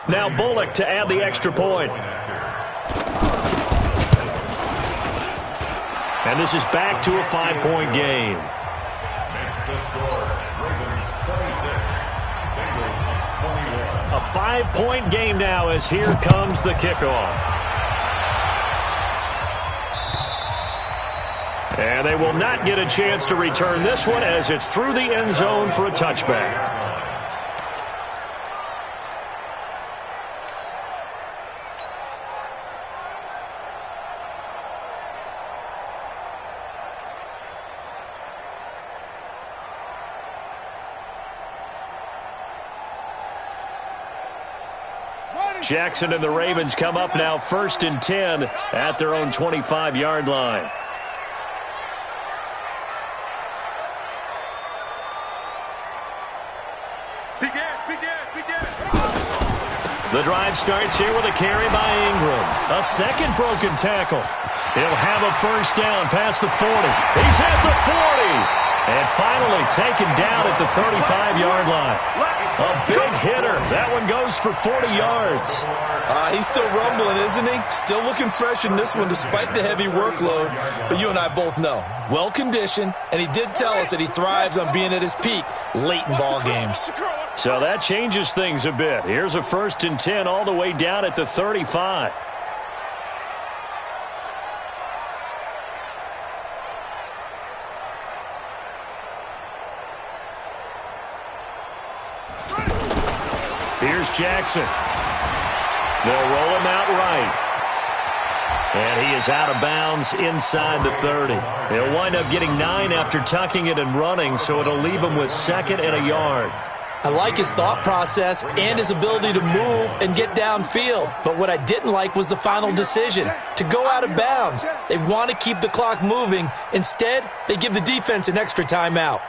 Now Bullock to add the extra point. And this is back to a 5-point game. Makes the score. Ravens 26, Bengals 21. A 5-point game now as here comes the kickoff. And they will not get a chance to return this one as it's through the end zone for a touchback. Jackson and the Ravens come up now 1st and 10 at their own 25-yard line. The drive starts here with a carry by Ingram. A second broken tackle. He'll have a first down past the 40. He's at the 40. And finally taken down at the 35-yard line. A big hitter. That one goes for 40 yards. He's still rumbling, isn't he? Still looking fresh in this one despite the heavy workload. But you and I both know, well-conditioned, and he did tell us that he thrives on being at his peak late in ball games. So that changes things a bit. Here's a 1st and 10 all the way down at the 35. Here's Jackson. They'll roll him out right. And he is out of bounds inside the 30. He'll wind up getting 9 after tucking it and running, so it'll leave him with 2nd and a yard. I like his thought process and his ability to move and get downfield. But what I didn't like was the final decision, to go out of bounds. They want to keep the clock moving. Instead, they give the defense an extra timeout.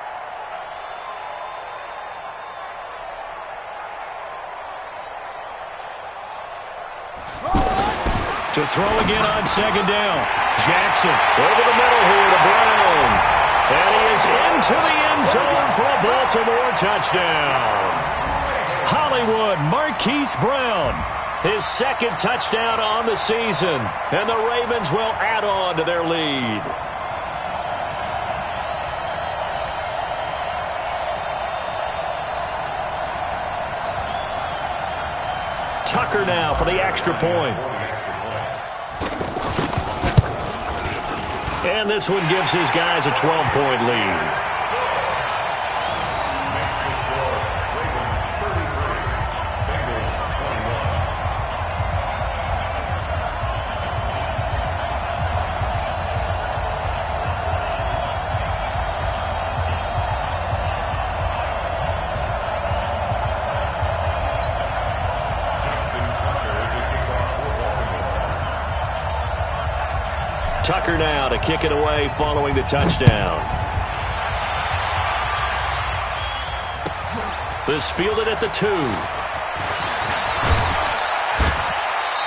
To throw again on 2nd down. Jackson over the middle here to Brown. And he is into the end zone for a Baltimore touchdown. Hollywood Marquise Brown. His 2nd touchdown on the season. And the Ravens will add on to their lead. Tucker now for the extra point. And this one gives his guys a 12-point lead. Tucker now to kick it away following the touchdown. This fielded at the 2.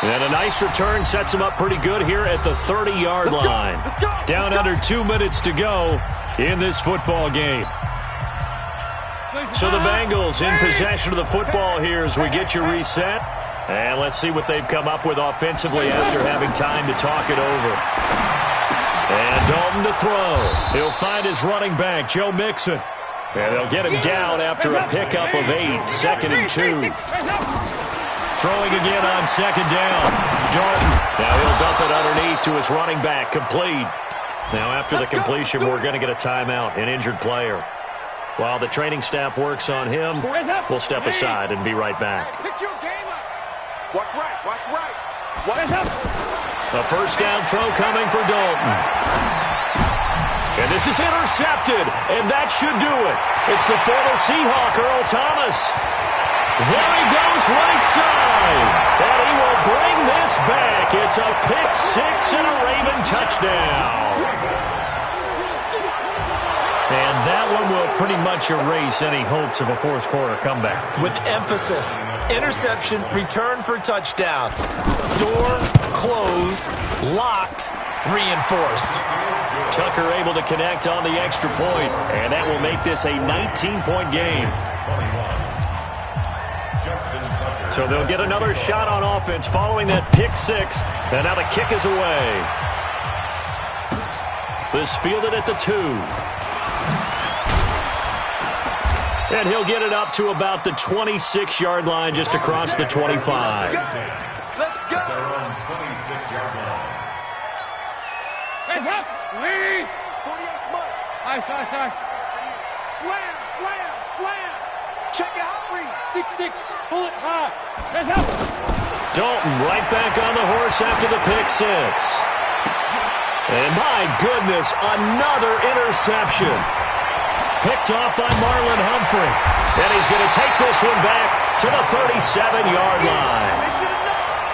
And a nice return sets him up pretty good here at the 30-yard line. Down under 2 minutes to go in this football game. So the Bengals in possession of the football here as we get you reset. And let's see what they've come up with offensively after having time to talk it over. And Dalton to throw. He'll find his running back, Joe Mixon. And they'll get him down after a pickup of 8, 2nd and 2. Throwing again on 2nd down. Dalton. Now he'll dump it underneath to his running back, complete. Now after the completion, we're going to get a timeout, an injured player. While the training staff works on him, we'll step aside and be right back. Pick your game up. Watch right, watch right. Watch up. A first down throw coming for Dalton. And this is intercepted, and that should do it. It's the former Seahawk, Earl Thomas. There he goes right side. And he will bring this back. It's a pick 6 and a Raven touchdown. And that one will pretty much erase any hopes of a fourth quarter comeback. With emphasis, interception, return for touchdown. Door closed, locked, reinforced. Tucker able to connect on the extra point, and that will make this a 19-point game. So they'll get another shot on offense following that pick 6, and now the kick is away. This fielded at the 2. And he'll get it up to about the 26-yard line, just across the 25. Let's go. Nice. Slam, slam, slam. Check your hot read. 6-6. Pull it high. That's out. Dalton right back on the horse after the pick six. And my goodness, another interception. Picked off by Marlon Humphrey. And he's going to take this one back to the 37-yard line.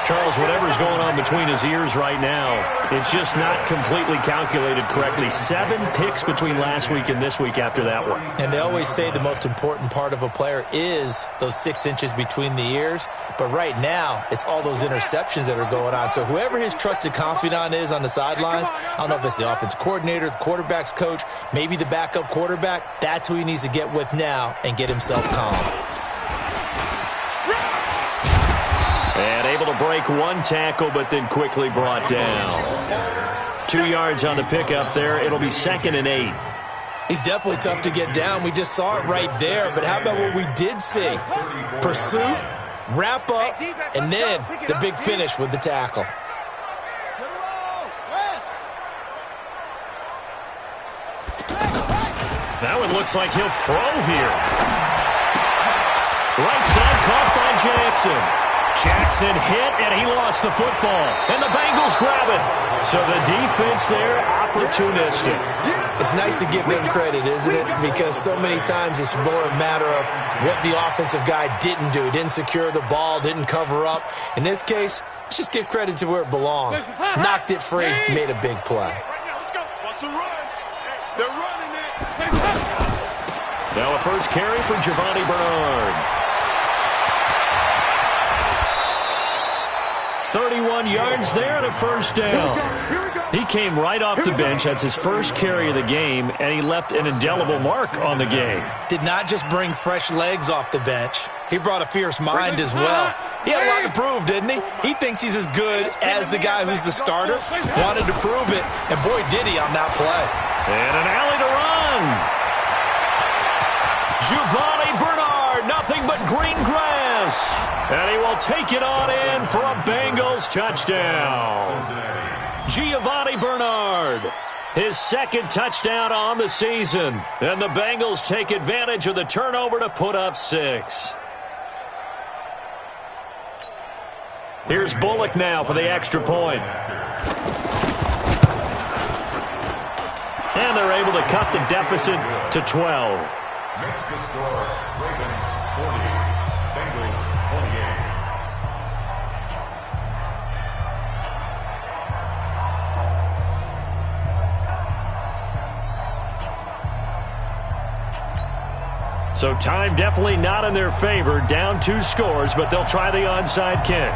Charles, whatever's going on between his ears right now, it's just not completely calculated correctly. 7 picks between last week and this week after that one. And they always say the most important part of a player is those 6 inches between the ears. But right now, it's all those interceptions that are going on. So whoever his trusted confidant is on the sidelines, I don't know if it's the offensive coordinator, the quarterback's coach, maybe the backup quarterback, that's who he needs to get with now and get himself calm. And able to break one tackle, but then quickly brought down. 2 yards on the pickup there. It'll be 2nd and 8. He's definitely tough to get down. We just saw it right there. But how about what we did see? Pursuit, wrap up, and then the big finish with the tackle. Now it looks like he'll throw here. Right side caught by Jackson. Jackson hit, and he lost the football. And the Bengals grab it. So the defense there, opportunistic. It's nice to give them credit, isn't it? Because so many times it's more a matter of what the offensive guy didn't do. He didn't secure the ball, didn't cover up. In this case, let's just give credit to where it belongs. Knocked it free, made a big play. Let's go. What's the run? They're running it. Now a first carry for Giovanni Bernard. 31 yards there and a first down. He came right off the bench. That's his first carry of the game, and he left an indelible mark on the game. Did not just bring fresh legs off the bench. He brought a fierce mind as well. He had a lot to prove, didn't he? He thinks he's as good as the guy who's the starter. Wanted to prove it, and boy, did he on that play. And an alley to run. Giovanni Bernard, nothing but green grass. And he will take it on in for a Bengals touchdown. Giovanni Bernard, his 2nd touchdown on the season. And the Bengals take advantage of the turnover to put up 6. Here's Bullock now for the extra point. And they're able to cut the deficit to 12. Makes the score Ravens 40, Bengals 28. So time definitely not in their favor. Down 2 scores, but they'll try the onside kick.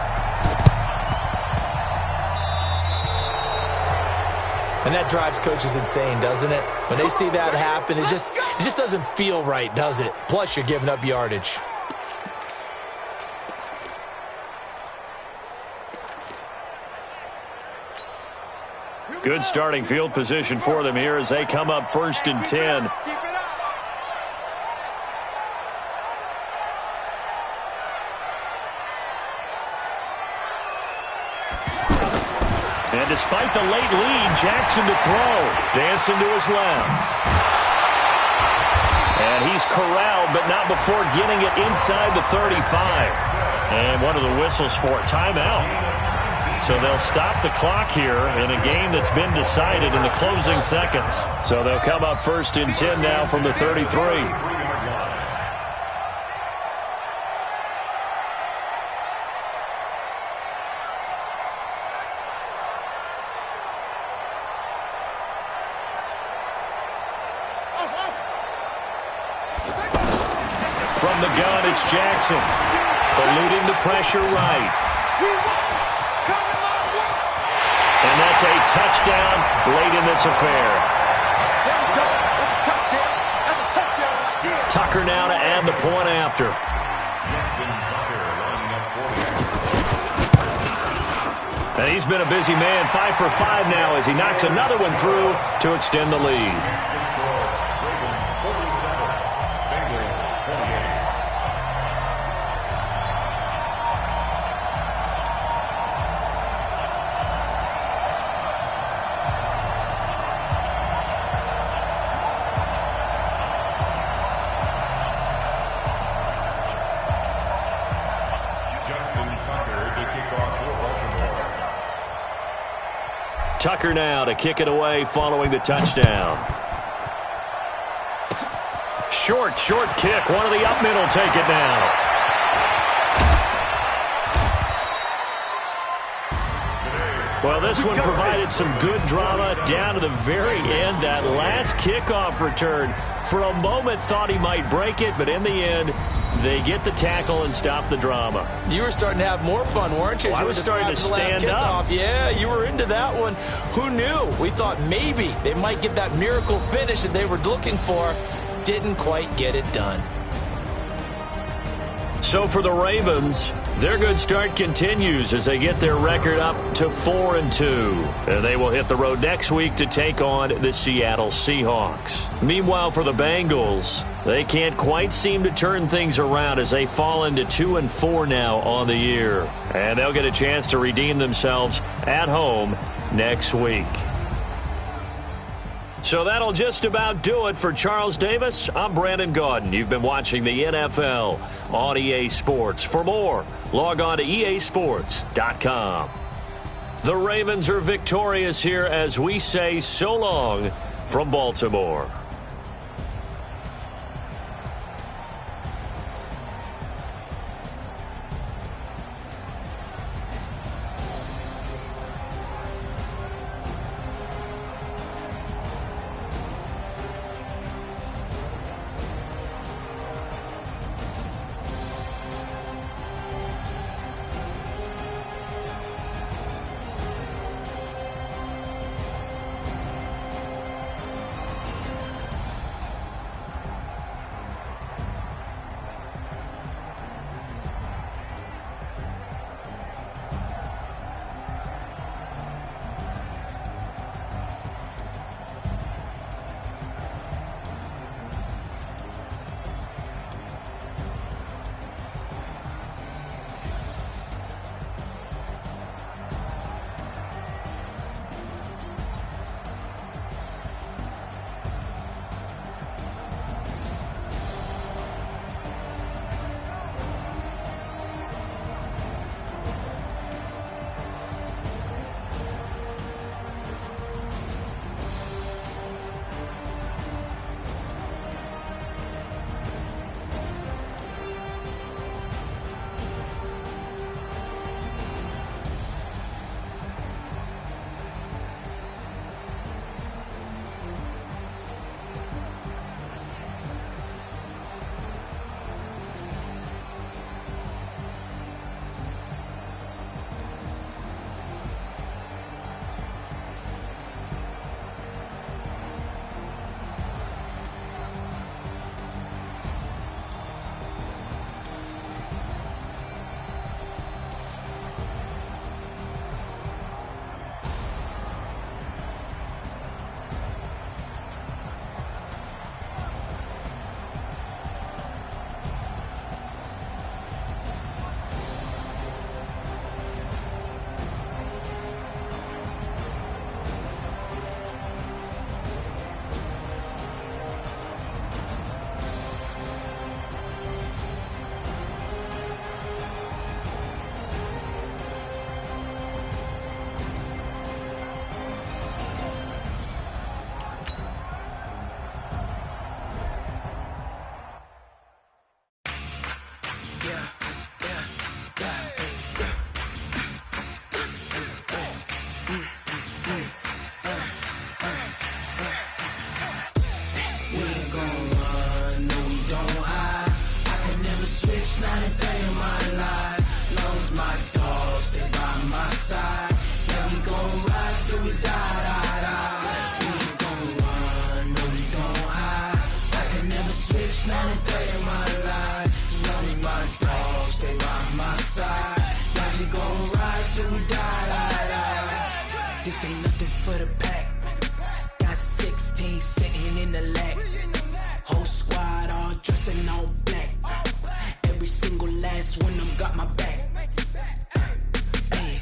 And that drives coaches insane, doesn't it? When they see that happen, it just doesn't feel right, does it? Plus, you're giving up yardage. Good starting field position for them here as they come up 1st and 10. And despite the late lead, Jackson to throw. Dancing to his left. And he's corralled, but not before getting it inside the 35. And one of the whistles for a timeout. So they'll stop the clock here in a game that's been decided in the closing seconds. So they'll come up 1st and 10 now from the 33. From the gun, it's Jackson. Eluding the pressure right. And that's a touchdown late in this affair. Tucker now to add the point after. And he's been a busy man, 5 for 5 now as he knocks another one through to extend the lead. Tucker to kick off for Baltimore. Tucker now to kick it away following the touchdown. Short kick. One of the up middle take it now. Well, this one provided some good drama down to the very end. That last kickoff return, for a moment thought he might break it, but in the end, they get the tackle and stop the drama. You were starting to have more fun, weren't you? Well, I was starting to stand up. Yeah, you were into that one. Who knew? We thought maybe they might get that miracle finish that they were looking for. Didn't quite get it done. So for the Ravens, their good start continues as they get their record up to 4-2. And they will hit the road next week to take on the Seattle Seahawks. Meanwhile, for the Bengals, they can't quite seem to turn things around as they fall into 2-4 now on the year. And they'll get a chance to redeem themselves at home next week. So that'll just about do it for Charles Davis. I'm Brandon Gaudin. You've been watching the NFL on EA Sports. For more, log on to easports.com. The Ravens are victorious here as we say so long from Baltimore. This ain't nothing for the pack. Got 16 sitting in the lag. Whole squad all dressing all black. Every single last one of them got my back. Hey,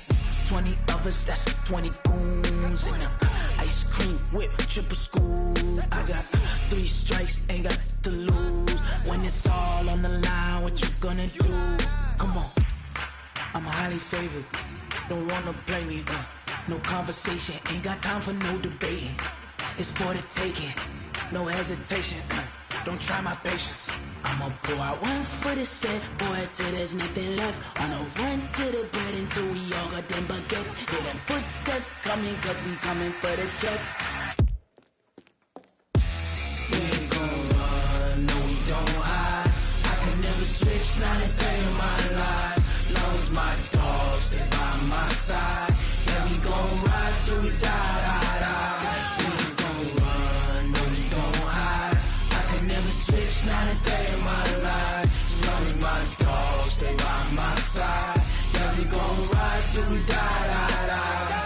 20 of us, that's 20 goons in them. Ice cream whip, triple scoop. I got 3 strikes, ain't got to lose. When it's all on the line, what you gonna do? Come on. I'm highly favored. Don't wanna blame me. No conversation, ain't got time for no debating. It's for the taking, no hesitation. Don't try my patience. I'ma pour out one for the set, boy, till there's nothing left. On a run to the bread until we all got them baguettes. Hear them footsteps coming, cause we coming for the check. We ain't gon' run, no we don't hide. I can never switch, not a day in my life. Long as my dogs, they by my side. Yeah, we gon' ride till we die, die, die. We ain't gon' run, no we don't hide. I can never switch, not a day in my life. As long as my dogs, they by my side. Yeah, we gon' ride till we die, die, die.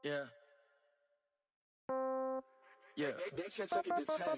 Yeah. Yeah.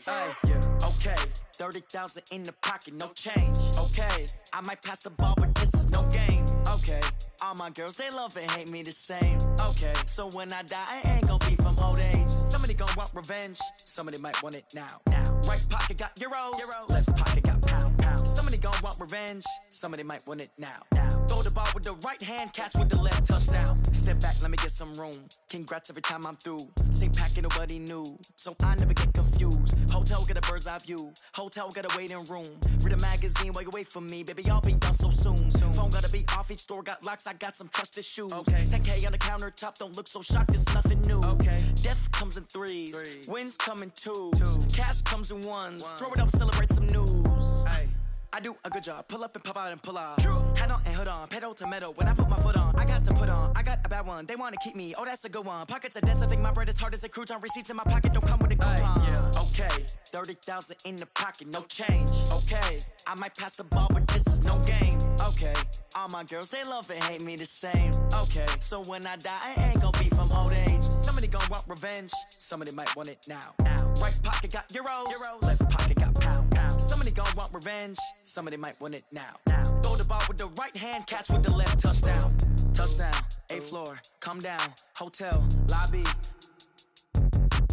Hey, yeah. Okay. 30,000 in the pocket, no change. Okay. I might pass the ball, but this is no game. Okay. All my girls, they love and hate me the same. Okay. So when I die, I ain't gon' be from old age. Somebody gon' want revenge. Somebody might want it now. Right pocket got euros. Left pocket got pound. Somebody gon' want revenge. Somebody might want it now. Throw the ball with the right hand, catch with the left, touchdown. Step back, let me get some room. Congrats every time I'm through. Same packet, nobody knew, so I never get confused. Hotel get a bird's eye view. Hotel got a waiting room. Read a magazine while you wait for me, baby. I'll be done so soon. Phone gotta be off. Each store got locks. I got some trusted shoes. Okay. 10K on the countertop. Don't look so shocked. It's nothing new. Okay. Death comes in threes. Wins come in twos. Cash comes in ones. Throw it up, celebrate some news. Hey. I do a good job. Pull up and pop out and pull out. Hat on and hood on. Pedal to metal. When I put my foot on, I got to put on. I got a bad one. They want to keep me. Oh, that's a good one. Pockets are dense. I think my bread is hard as a crouton. Receipts in my pocket don't come with a coupon. Yeah. Okay. 30,000 in the pocket. No change. Okay. I might pass the ball, but this is no game. Okay. All my girls, they love and hate me the same. Okay. So when I die, I ain't gon' be from old age. Somebody gon' want revenge. Somebody might want it now. Right pocket got euros. Left pocket got pound. Somebody gon' want revenge. Somebody might want it now. Throw the ball with the right hand, catch with the left, touchdown. Touchdown, 8th floor, come down, hotel, lobby.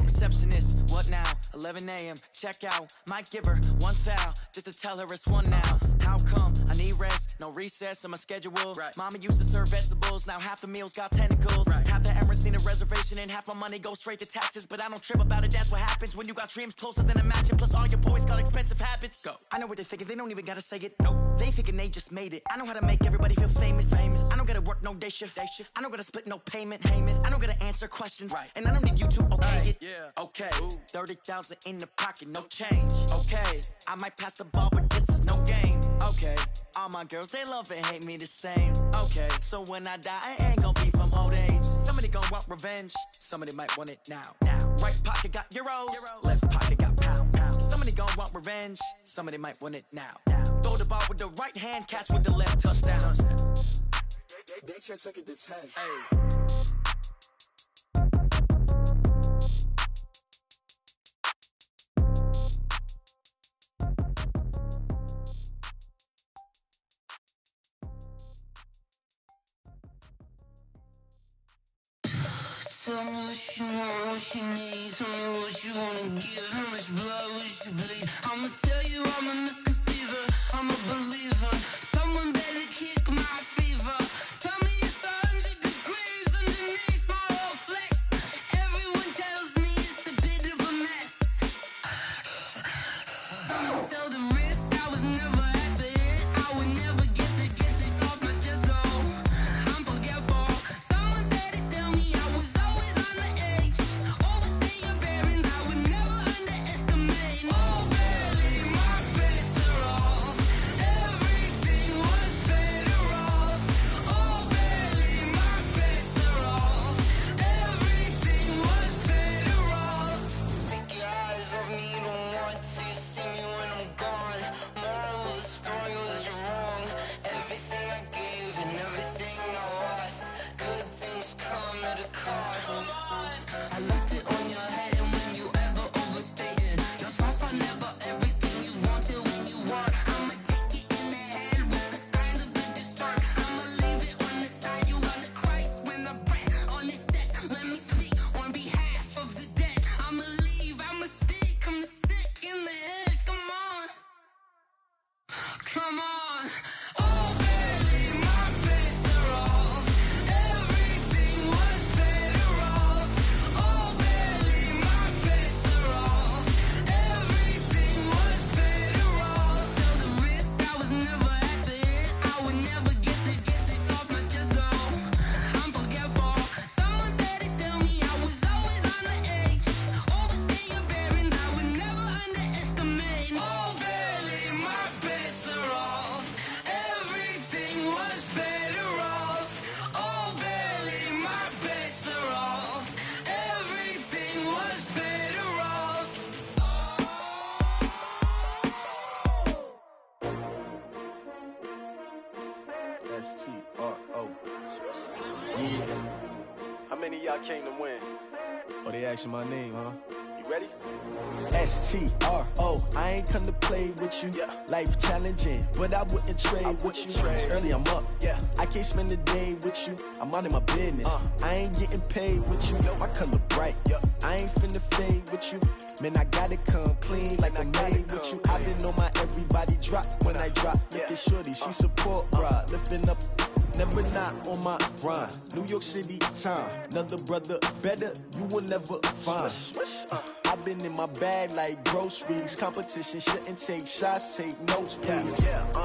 Receptionist, what now? 11 a.m., check out. Might give her one foul, just to tell her it's one now. How come? I need rest, no recess in my schedule. Right. Mama used to serve vegetables, now half the meals got tentacles. Right. Half the Emirates need a reservation and half my money goes straight to taxes. But I don't trip about it, that's what happens when you got dreams closer than a match. Plus all your boys got expensive habits. Go. I know what they're thinking, they don't even gotta say it. Nope. They thinking they just made it. I know how to make everybody feel famous. I don't gotta work no day shift. I don't gotta split no payment. I don't gotta answer questions. Right. And I don't need you to okay it. Yeah. Okay. 30,000 in the pocket, no change. Okay. I might pass the ball, but this is no game. Okay. All my girls, they love and hate me the same. Okay. So when I die, I ain't gon' be from old age. Somebody gon' want revenge. Somebody might want it now. Right pocket got euros. Left pocket got pound. Somebody gon' want revenge. Somebody might want it now. Throw the ball with the right hand, catch with the left, touchdown. They check it to 10. Hey. Tell me what you want, what you need. Tell me what you wanna give. How much blood would you bleed? I'ma tell you I'm a misconceiver. I'm a believer. Someone better kick my fever. Tell me it's 100 degrees underneath my whole flesh. Everyone tells me it's a bit of a mess. I'ma tell the risk I was never at the end. I would never get it off my chest though. I'm forgetful. Someone better tell me I was always on the edge. Overstay your bearings, I would never underestimate. Oh, barely, my bets are off. Come on. Oh, barely, my bets are off. Everything was better off. Oh, barely, my bets are off. Everything was better off. Till the risk, I was never at the end. I would never get this off my chest, though. I'm forgetful. Someone better tell me I was always on the edge. Overstay your bearings, I would never underestimate. Oh, barely, my bets are off. Everything was better off. Oh, barely, my bets are off. Everything was better off. S-T-R-O. Yeah. How many of y'all came to win? Oh, they asking my name, huh? You ready? S-T-R-O. I ain't come to play with you. Yeah. Life challenging, but I wouldn't trade with you. It's early, I'm up. Yeah. I can't spend the day with you. I'm out in my business. I ain't getting paid with you. My color bright. I ain't finna fade with you. Man, I gotta come clean like I'm made with you. I've been on my everybody drop when I drop. Look at shorty, she support, bruh. Lifting up, never not on my grind. New York City time, another brother better, you will never find. I've been in my bag like groceries. Competition shouldn't take shots, take notes, please.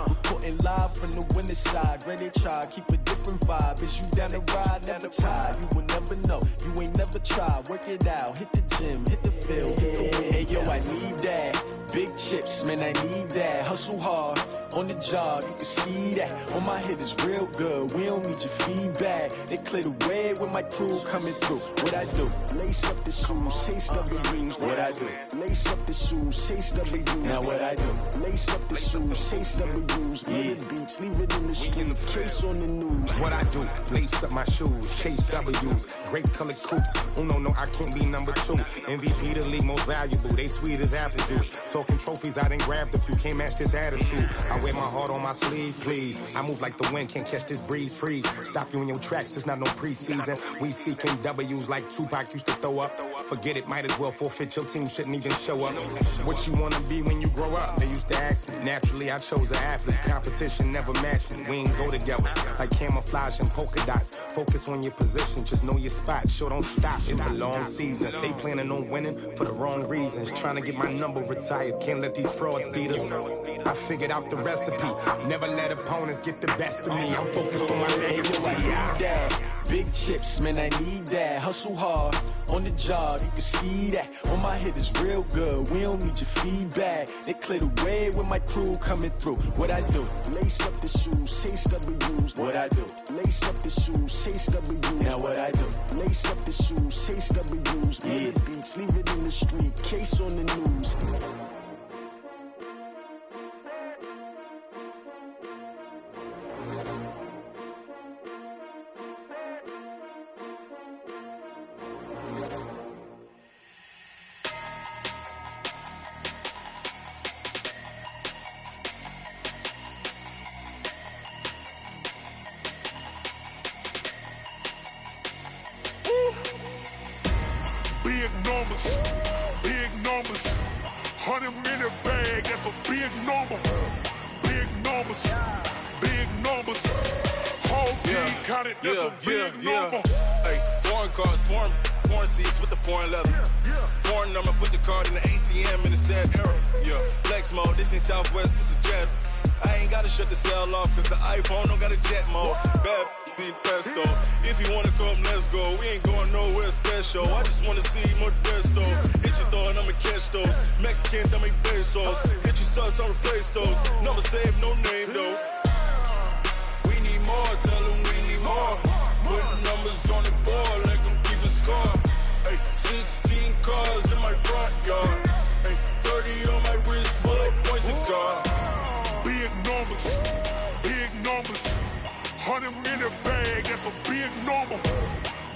Reporting live from the winter side. Ready to try, keep a different vibe. Is you down the ride, never tired. You will never know, you ain't never tried. Work it out, hit the gym, hit the field, hit the wind. Hey yo, I need that. Big chips, man, I need that. Hustle hard, on the job, you can see that. On my hit is real good, we don't need your feedback. They clear the way with my crew coming through. What I do? Lace up the shoes, chase W's. What I do? Lace up the shoes, chase W's. Now what I do? Lace up the shoes, chase W's. Yeah. Beats, leave it in the street, case on the news. What I do? Lace up my shoes, chase W's. Great colored coops. Oh no, I can't be number 2. MVP the league most valuable. They sweet as apple juice. Talking trophies, I done grabbed a few. Can't match this attitude. I wear my heart on my sleeve, please. I move like the wind, can't catch this breeze. Freeze. Stop you in your tracks. There's not no preseason. We seeking W's like Tupac used to throw up. Forget it, might as well forfeit. Your team shouldn't even show up. What you wanna be when you grow up? They used to ask me. Naturally, I chose an athlete. Competition never matched me. We ain't go together like camouflage and polka dots. Focus on your position, just know your spot. Sure, don't stop. It's a long season. They planning on winning for the wrong reasons. Trying to get my number retired. Can't let these frauds beat us. I figured out the recipe. Never let opponents get the best of me. I'm focused on my legacy. Big chips, man, I need that. Hustle hard, on the job, you can see that. On my hit is real good, we don't need your feedback. They clear the way with my crew coming through. What I do? Lace up the shoes, chase W's. What I do? Lace up the shoes, chase W's. Now what I do? Lace up the shoes, chase W's. Yeah. Beats, leave it in the street, case on the news. Big numbers, big numbers. 100-minute bag, that's a big number. Big numbers, big numbers. Whole team counted, that's a big number. Hey, foreign cars, foreign seats with the foreign leather. Foreign number, put the card in the ATM in the sad era. Yeah, flex mode, this ain't Southwest, this is jet. I ain't gotta shut the cell off, cause the iPhone don't got a jet mode. Bad need pesto. If you wanna come, let's go. We ain't going nowhere special. I just wanna see more Modesto. Hit your thought, I'ma catch those. Mexican, dummy pesos. Hit your sus, I'll replace those. Number save, no name though. We need more, tell them we need more. Put the numbers on the board, let them keep a score. Hey, 16 cars in my front yard. Hey, 30 on my wrist, bullet pointed car. Big numbers, big numbers. 100-minute bag, that's a big number.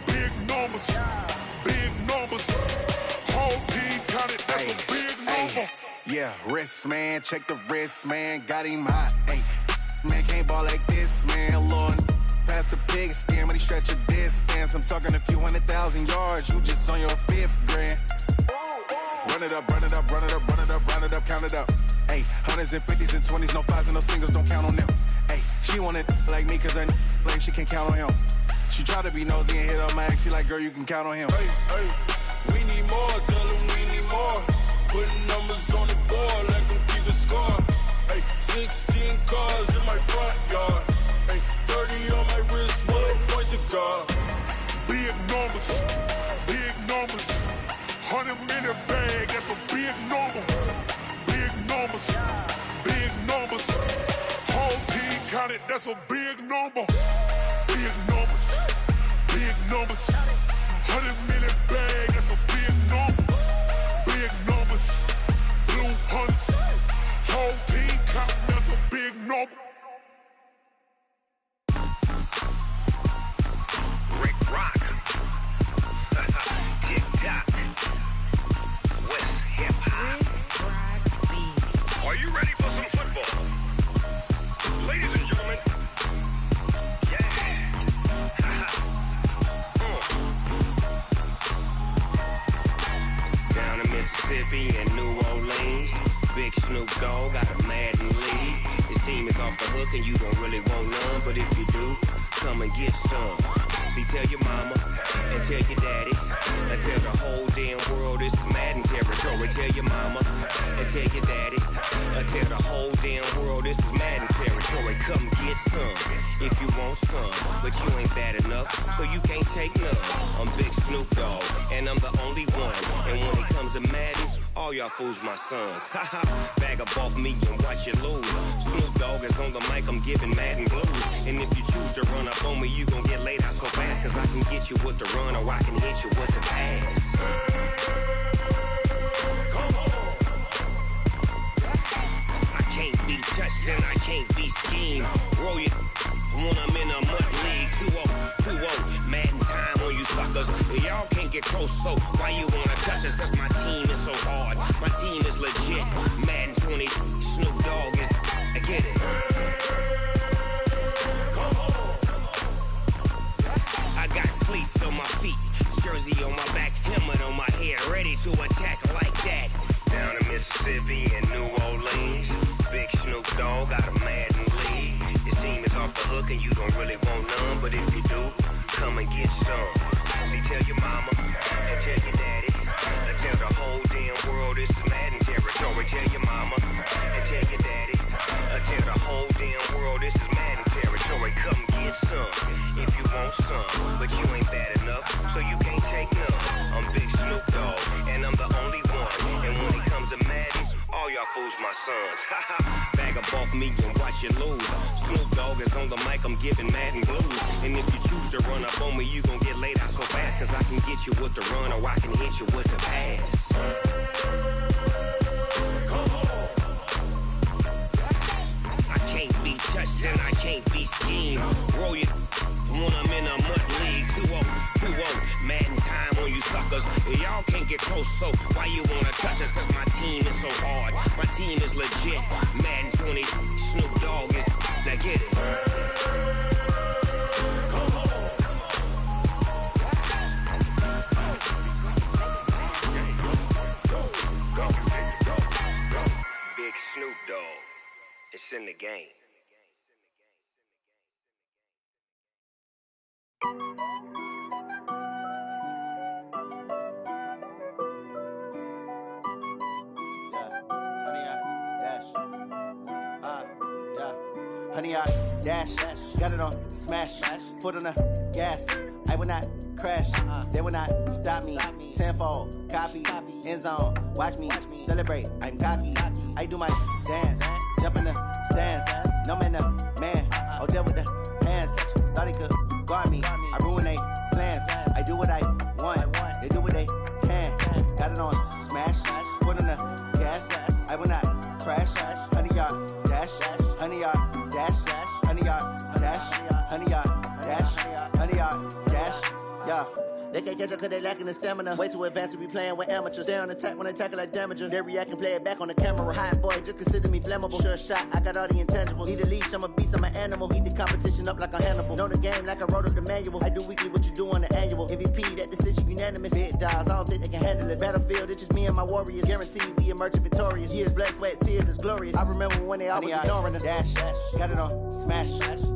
Big numbers, big numbers. Whole team counted, that's a big number. Yeah, wrist man, check the wrist man, got him hot. Ay, man can't ball like this, man. Lord, past the pig skin when he stretch a distance. I'm talking a few 100,000 yards, you just on your 5th grand. Run it up, run it up, run it up, run it up, run it up, count it up. Hey, hundreds and fifties and 20s, no fives and no singles, don't count on them. Hey, she wanted like me cause her like she can't count on him. She tried to be nosy and hit up my ex, she like, girl, you can count on him. Hey, we need more, tell them we need more. Putting numbers on the board, let them keep the score. Hey, 16 cars in my front yard. Hey, 30 on my wrist, one point to guard. Big numbers, 100-minute bag, that's a big number. Big numbers, whole team counted, that's a big number. Big numbers, 100-minute bag, that's a big number. Big numbers, blue hunts, whole team counting, that's a big number. Rick Rock. TikTok. West Hip Hop. Are you ready for some football? Ladies and gentlemen. Yeah. Down in Mississippi and New Orleans, Big Snoop Dogg got a Madden lead. His team is off the hook and you don't really want none, but if you do, come and get some. See, tell your mama and tell your daddy and tell the whole damn world this is Madden territory. Tell your mama and tell your daddy and tell the whole damn world this is Madden territory. Come get some if you want some, but you ain't bad enough, so you can't take none. I'm Big Snoop Dogg and I'm the only one. And when it comes to Madden, all y'all fools my sons. Haha, bag up off me and watch you lose. Snoop Dogg is on the mic, I'm giving Madden blues. And if you choose to run up on me, you gon' get laid out so fast. Cause I can get you with the run or I can hit you with the pass. Come on. I can't be touched and I can't be schemed. Roll it when I'm in a mud league. 2-0, Madden time on you suckers. Y'all can't get close, so why you wanna touch us? Cause my team is so hard, my team is legit. Madden 20, Snoop Dogg is, I get it. Come on. I got cleats on my feet, jersey on my back, helmet on my head, ready to attack like that. Down in Mississippi and New Orleans, Big Snoop Dogg got a Madden lead. His team is off the hook and you don't really want none, but if you do, come and get some. See, tell your mama and tell your daddy and tell the whole damn world this is Madden territory. Tell your mama and tell your daddy and tell the whole damn world this is Madden territory. Come get some if you want some, but you ain't bad enough, so you can't take none. I'm Big Snoop Dogg and I'm the only one. And when it comes to Madden, all y'all fools my sons. Bag up off me and watch you lose. Snoop Dogg is on the mic, I'm giving Madden blues. And if you choose to run up on me, you gon' get laid out so fast. Cause I can get you with the run or I can hit you with the pass. Come on. I can't be touched and I can't be schemed. Roll it when I'm in a mud league. 2-0, Madden time on you suckers. Y'all can't get close, so why you wanna touch us? Cause my team is so hard, my team is legit. Madden 20, Snoop Dogg is, now get it. Come on. Go. Big Snoop Dogg, it's in the game. Honey, I dash, got it on smash, foot on the gas. I will not crash, they will not stop me. Tenfold, copy, end zone, watch me celebrate. I'm cocky, I do my dance, jump in the stands. No man, the man, oh, deal with the hands. Thought he could guard me, I ruin they plans. I do what I want, they do what they can. Got it on smash, foot on the gas. I will not crash, honey, y'all dash, honey, y'all dash, honey, y'all dash, honey, y'all dash, honey, y'all dash, yeah. They can't catch up cause they lacking the stamina. Way too advanced to be playing with amateurs. Stay on attack when they tackle like damager. They react and play it back on the camera. Hot boy, just consider me flammable. Sure shot, I got all the intangibles. Need a leash, I'm a beast, I'm an animal. Heat the competition up like a Hannibal. Know the game like I wrote up the manual. I do weekly what you do on the annual. MVP, that decision unanimous. randomest. Big dogs, I don't think they can handle this. Battlefield, it's just me and my warriors. Guaranteed we emerging victorious. Years, blood, sweat, tears is glorious. I remember when they always ignoring us. Dash, got it on, smash,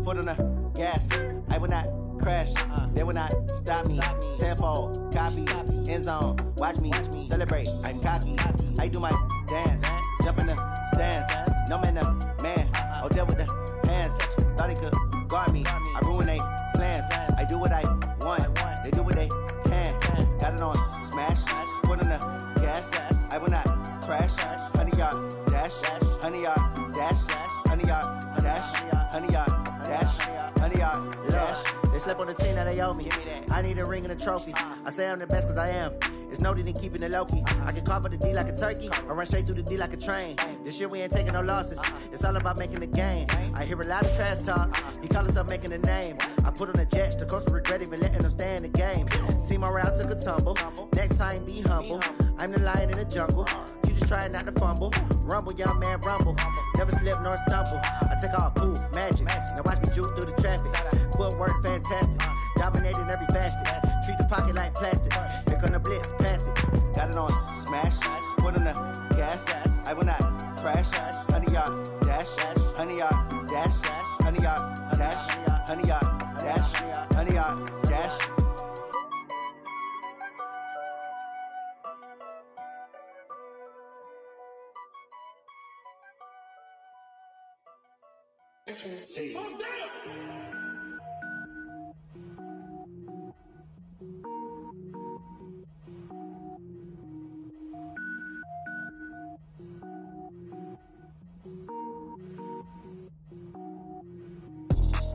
foot on the gas. I will not crash, they will not stop me. Tenfold, copy, end zone, watch me celebrate. I'm cocky, I do my dance, jump in the stands. No man, man, oh, deal with the hands. Thought he could guard me, I ruin they plans. I do what I want, they do what they can. Got it on, smash, foot on the gas. I will not crash, 100-yard dash, 100-yard dash, 100-yard dash, 100-yard dash, 100-yard dash. They slept on the team that they owe me. I need a ring and a trophy. I say I'm the best cause I am. It's noted in keeping it low-key. I can call for the D like a turkey, or run straight through the D like a train. This year we ain't taking no losses. It's all about making the game. I hear a lot of trash talk. He call himself making a name. I put on the Jets. The coach regret even letting them stay in the game. Team morale took a tumble. Next time be humble. I'm the lion in the jungle. You just trying not to fumble. Rumble, young man, rumble. Never slip nor stumble. I take off, poof, magic. Now watch me juke through the traffic. Footwork fantastic. Dominating every facet. Treat the pocket like plastic. Here come the blitz, pass it. Got it on, smash. Put on the gas. I will not crash. 100-yard dash. 100-yard dash. 100-yard dash. 100-yard dash. 100-yard dash.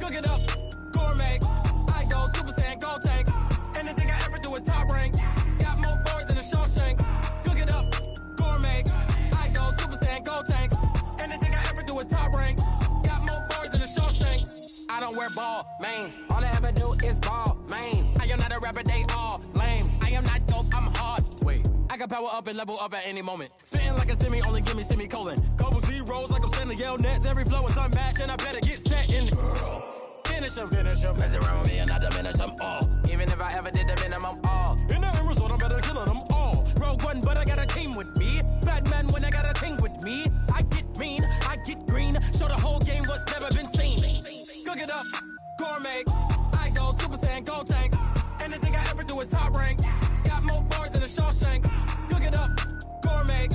Cook it up, gourmet. I go Super Saiyan, go tank. Anything I ever do is top rank. Got more boys than a Shawshank. Cook it up, gourmet. I go Super Saiyan, go tank. Anything I ever do is top rank. Got more boys than a Shawshank. I don't wear ball mains. All I ever do is ball main. I am not a rapper, they all lame. I am not dope, I'm hard. Wait, I can power up and level up at any moment. Spitting like a semi, only give me semicolon. Couple zeros like I'm sending yell nets. Every flow is unmatched and I better get set in. Finish them. Mess around with me and I diminish them all. Even if I ever did the minimum all. In the end result, I better kill them all. Rogue One, but I got a team with me. Batman when I got a team with me. I get mean, I get green. Show the whole game what's never been seen. Cook it up, gourmet. I go Super Saiyan, go tank. Anything I ever do is top rank. Got more bars than a Shawshank. Cook it up, gourmet.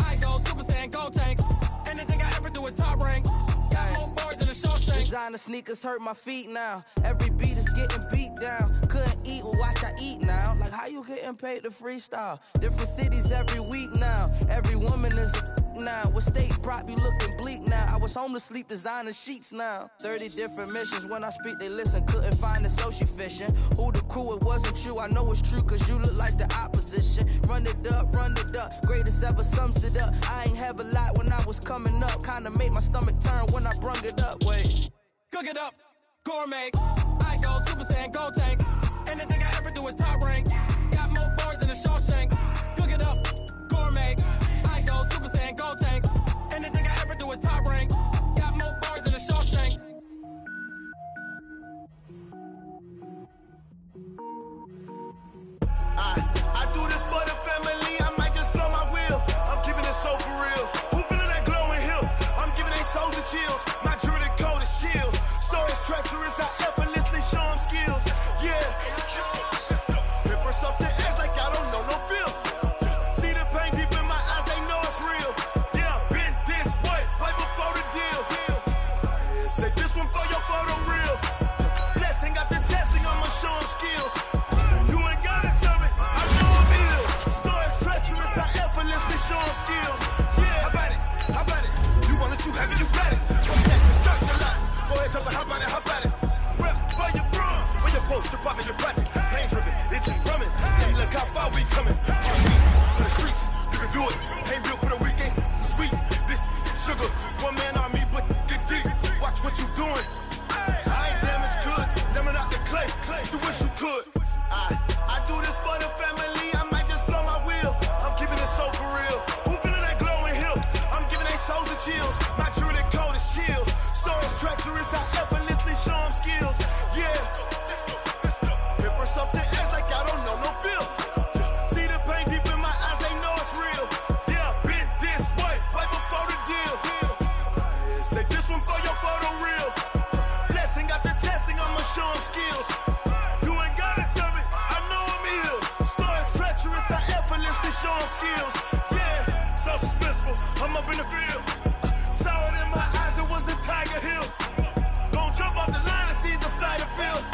I go Super Saiyan, go tank. Anything I ever do is top rank. Got more bars than a Shawshank. Designer sneakers hurt my feet now. Every beat is getting beat down. Couldn't eat, well watch I eat now. Like how you getting paid to freestyle? Different cities every week now. Every woman is a now. What state prop you looking bleak now? I was home to sleep designer sheets now. 30 different missions. When I speak they listen. Couldn't find it so she fishing. Who the crew, it wasn't you. I know it's true cause you look like the opposition. Run it up. Greatest ever sums it up. I ain't have a lot when I was coming up. Kinda made my stomach turn when I brung it up. Wait. Cook it up, gourmet. I go Super Saiyan, go tank. Anything I ever do is top rank. Got more bars than a Shawshank. Cook it up, gourmet. I go Super Saiyan, go tank. Anything I ever do is top rank. Got more bars than a Shawshank. I do this for the family. I might just blow my wheel. I'm keeping it so for real. Who feeling that glowing hill? I'm giving they souls the chills. My jewelry code is chill. Stories treacherous. I effortlessly show them skills. Yeah. Ripper stuff the edge like I don't know no feel. See the pain deep in my eyes. They know it's real. Yeah, been this way before the deal. Say this one for your photo real. Blessing after testing. I'ma show them skills. You ain't gotta tell me. I know I'm ill. Stories treacherous. I effortlessly show them skills. Yeah, how about it? You want it, you have it, you got it. What's that? Just start the lot. Go ahead, jump it, how about it? Rep for your brum. When you're post, you're popping your project. Pain driven, itching, drumming. Hey, look how far we coming. For the streets, you can do it. Ain't built for the weekend. Sweet, this sugar. One man army, but get deep. Watch what you doing. I ain't damaged goods. Damn out the clay. You wish you could. I do this for the family. I might just blow my wheel. I'm keeping it so for real. Who feeling that glowing hill? I'm giving they souls the chills. My jewelry code is chill. Stories treacherous. I effortlessly show them skills. Yeah. Ripper stuff the edge like I don't know no feel. I'm up in the field. Saw it in my eyes, it was the Tiger Hill. Gon' jump off the line and see the flight of field.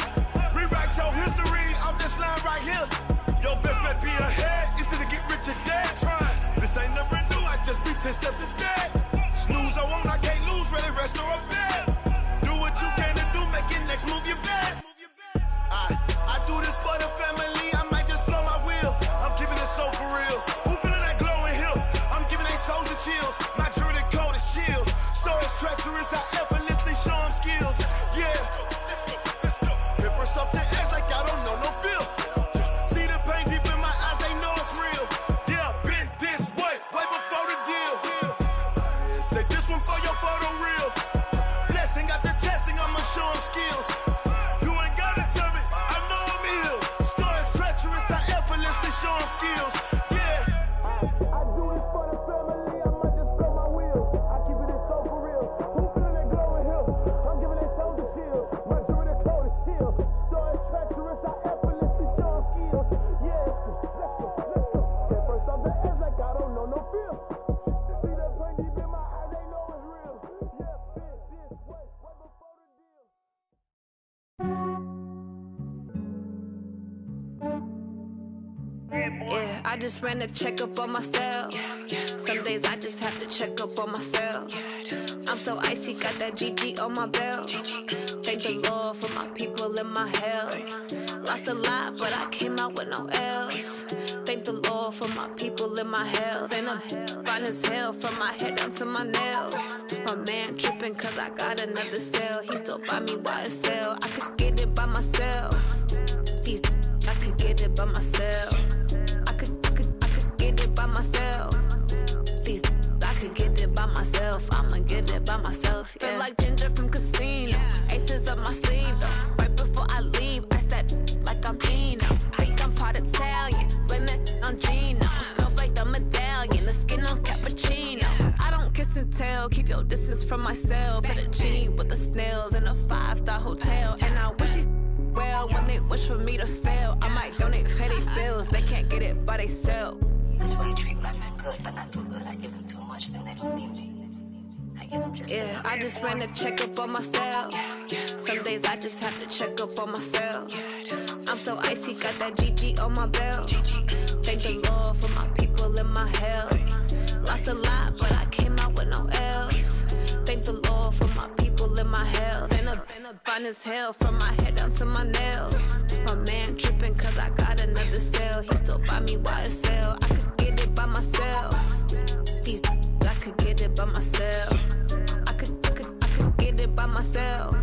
Rewrite your history off this line right here. Your best bet be ahead, instead of get rich or dead trying. This ain't never new, I just be 10 steps instead. Snooze I won't, I can't lose, ready, rest or a bed. Do what you can to do, make your next move your best. I do this for the family, I might just blow my wheel. I'm keeping it so for real. Who feeling that glowing hill? I'm giving they souls the chills. My jewelry coat is chill. Stories treacherous, I effortlessly show them skills. Yeah. Hit first off the edge like I don't know no feel. See the pain deep in my eyes, they know it's real. Yeah, been this way before the deal. Say this one for your photo reel. Blessing after testing, I'ma show them skills. You ain't gotta tell me, I know I'm ill. Stories treacherous, I effortlessly show them skills. Yeah. I do this for the family, I might just blow my wheel. I keep it so for real. Who feeling that glowing hill? I'm giving they souls the chills. My jewelry coat is chill. Stories treacherous, I effortlessly show them skills. Yeah, let's go. Get first off the edge like I don't know no feel. See that pain deep in my eyes, they know it's real. Yeah, been this way before the deal. Yeah, I just ran a checkup on myself. Some days I just have to check up on myself. I'm so icy, got that GG on my belt. Thank the Lord for my people in my health. Lost a lot, but I came out with no L's. Thank the Lord for my people in my health. And I'm fine as hell from my head down to my nails. My man tripping cause I got another cell. He still buy me YSL. I could get it by myself. I could get it by myself. I could get it by myself. I could get it by myself. I'ma get it by myself. Yeah. Feel like Ginger from Casino. Aces up my sleeve though. Right before I leave, I said like I'm Eno. Think I'm part Italian. Blame it on Gino. Smells like the medallion. The skin on cappuccino. I don't kiss and tell. Keep your distance from myself. For the genie with the snails in a 5-star hotel. And I wish he's well when they wish for me to fail. I might donate petty bills. They can't get it by they self. That's why you treat my men good, but not too good. I give them too much, then they don't need me. I give them just yeah, I just ran a checkup on myself. Some days I just have to check up on myself. I'm so icy, got that GG on my belt. Thank the Lord for my people in my health. Lost a lot, but I came out with no L's. Thank the Lord for my people in my health. And I'm fine as hell from my head down to my nails. My man tripping cause I got another cell. He still buy me YSL. I could get it by myself. I could get it by myself. I could get it by myself.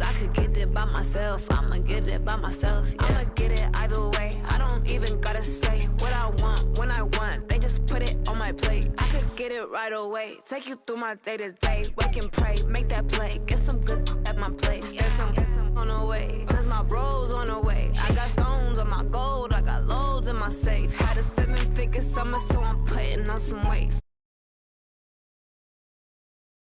I could get it by myself. I'ma get it by myself. Yeah. I'ma get it either way. I don't even gotta say what I want when I want. They just put it on my plate. I could get it right away. Take you through my day to day. Wake and pray, make that play. Get some good at my place. There's some on the way. Cause my bro's on the way. I got stones on my gold. I got loads in my safe. Had a 7-figure summer, so I'm putting on some weights.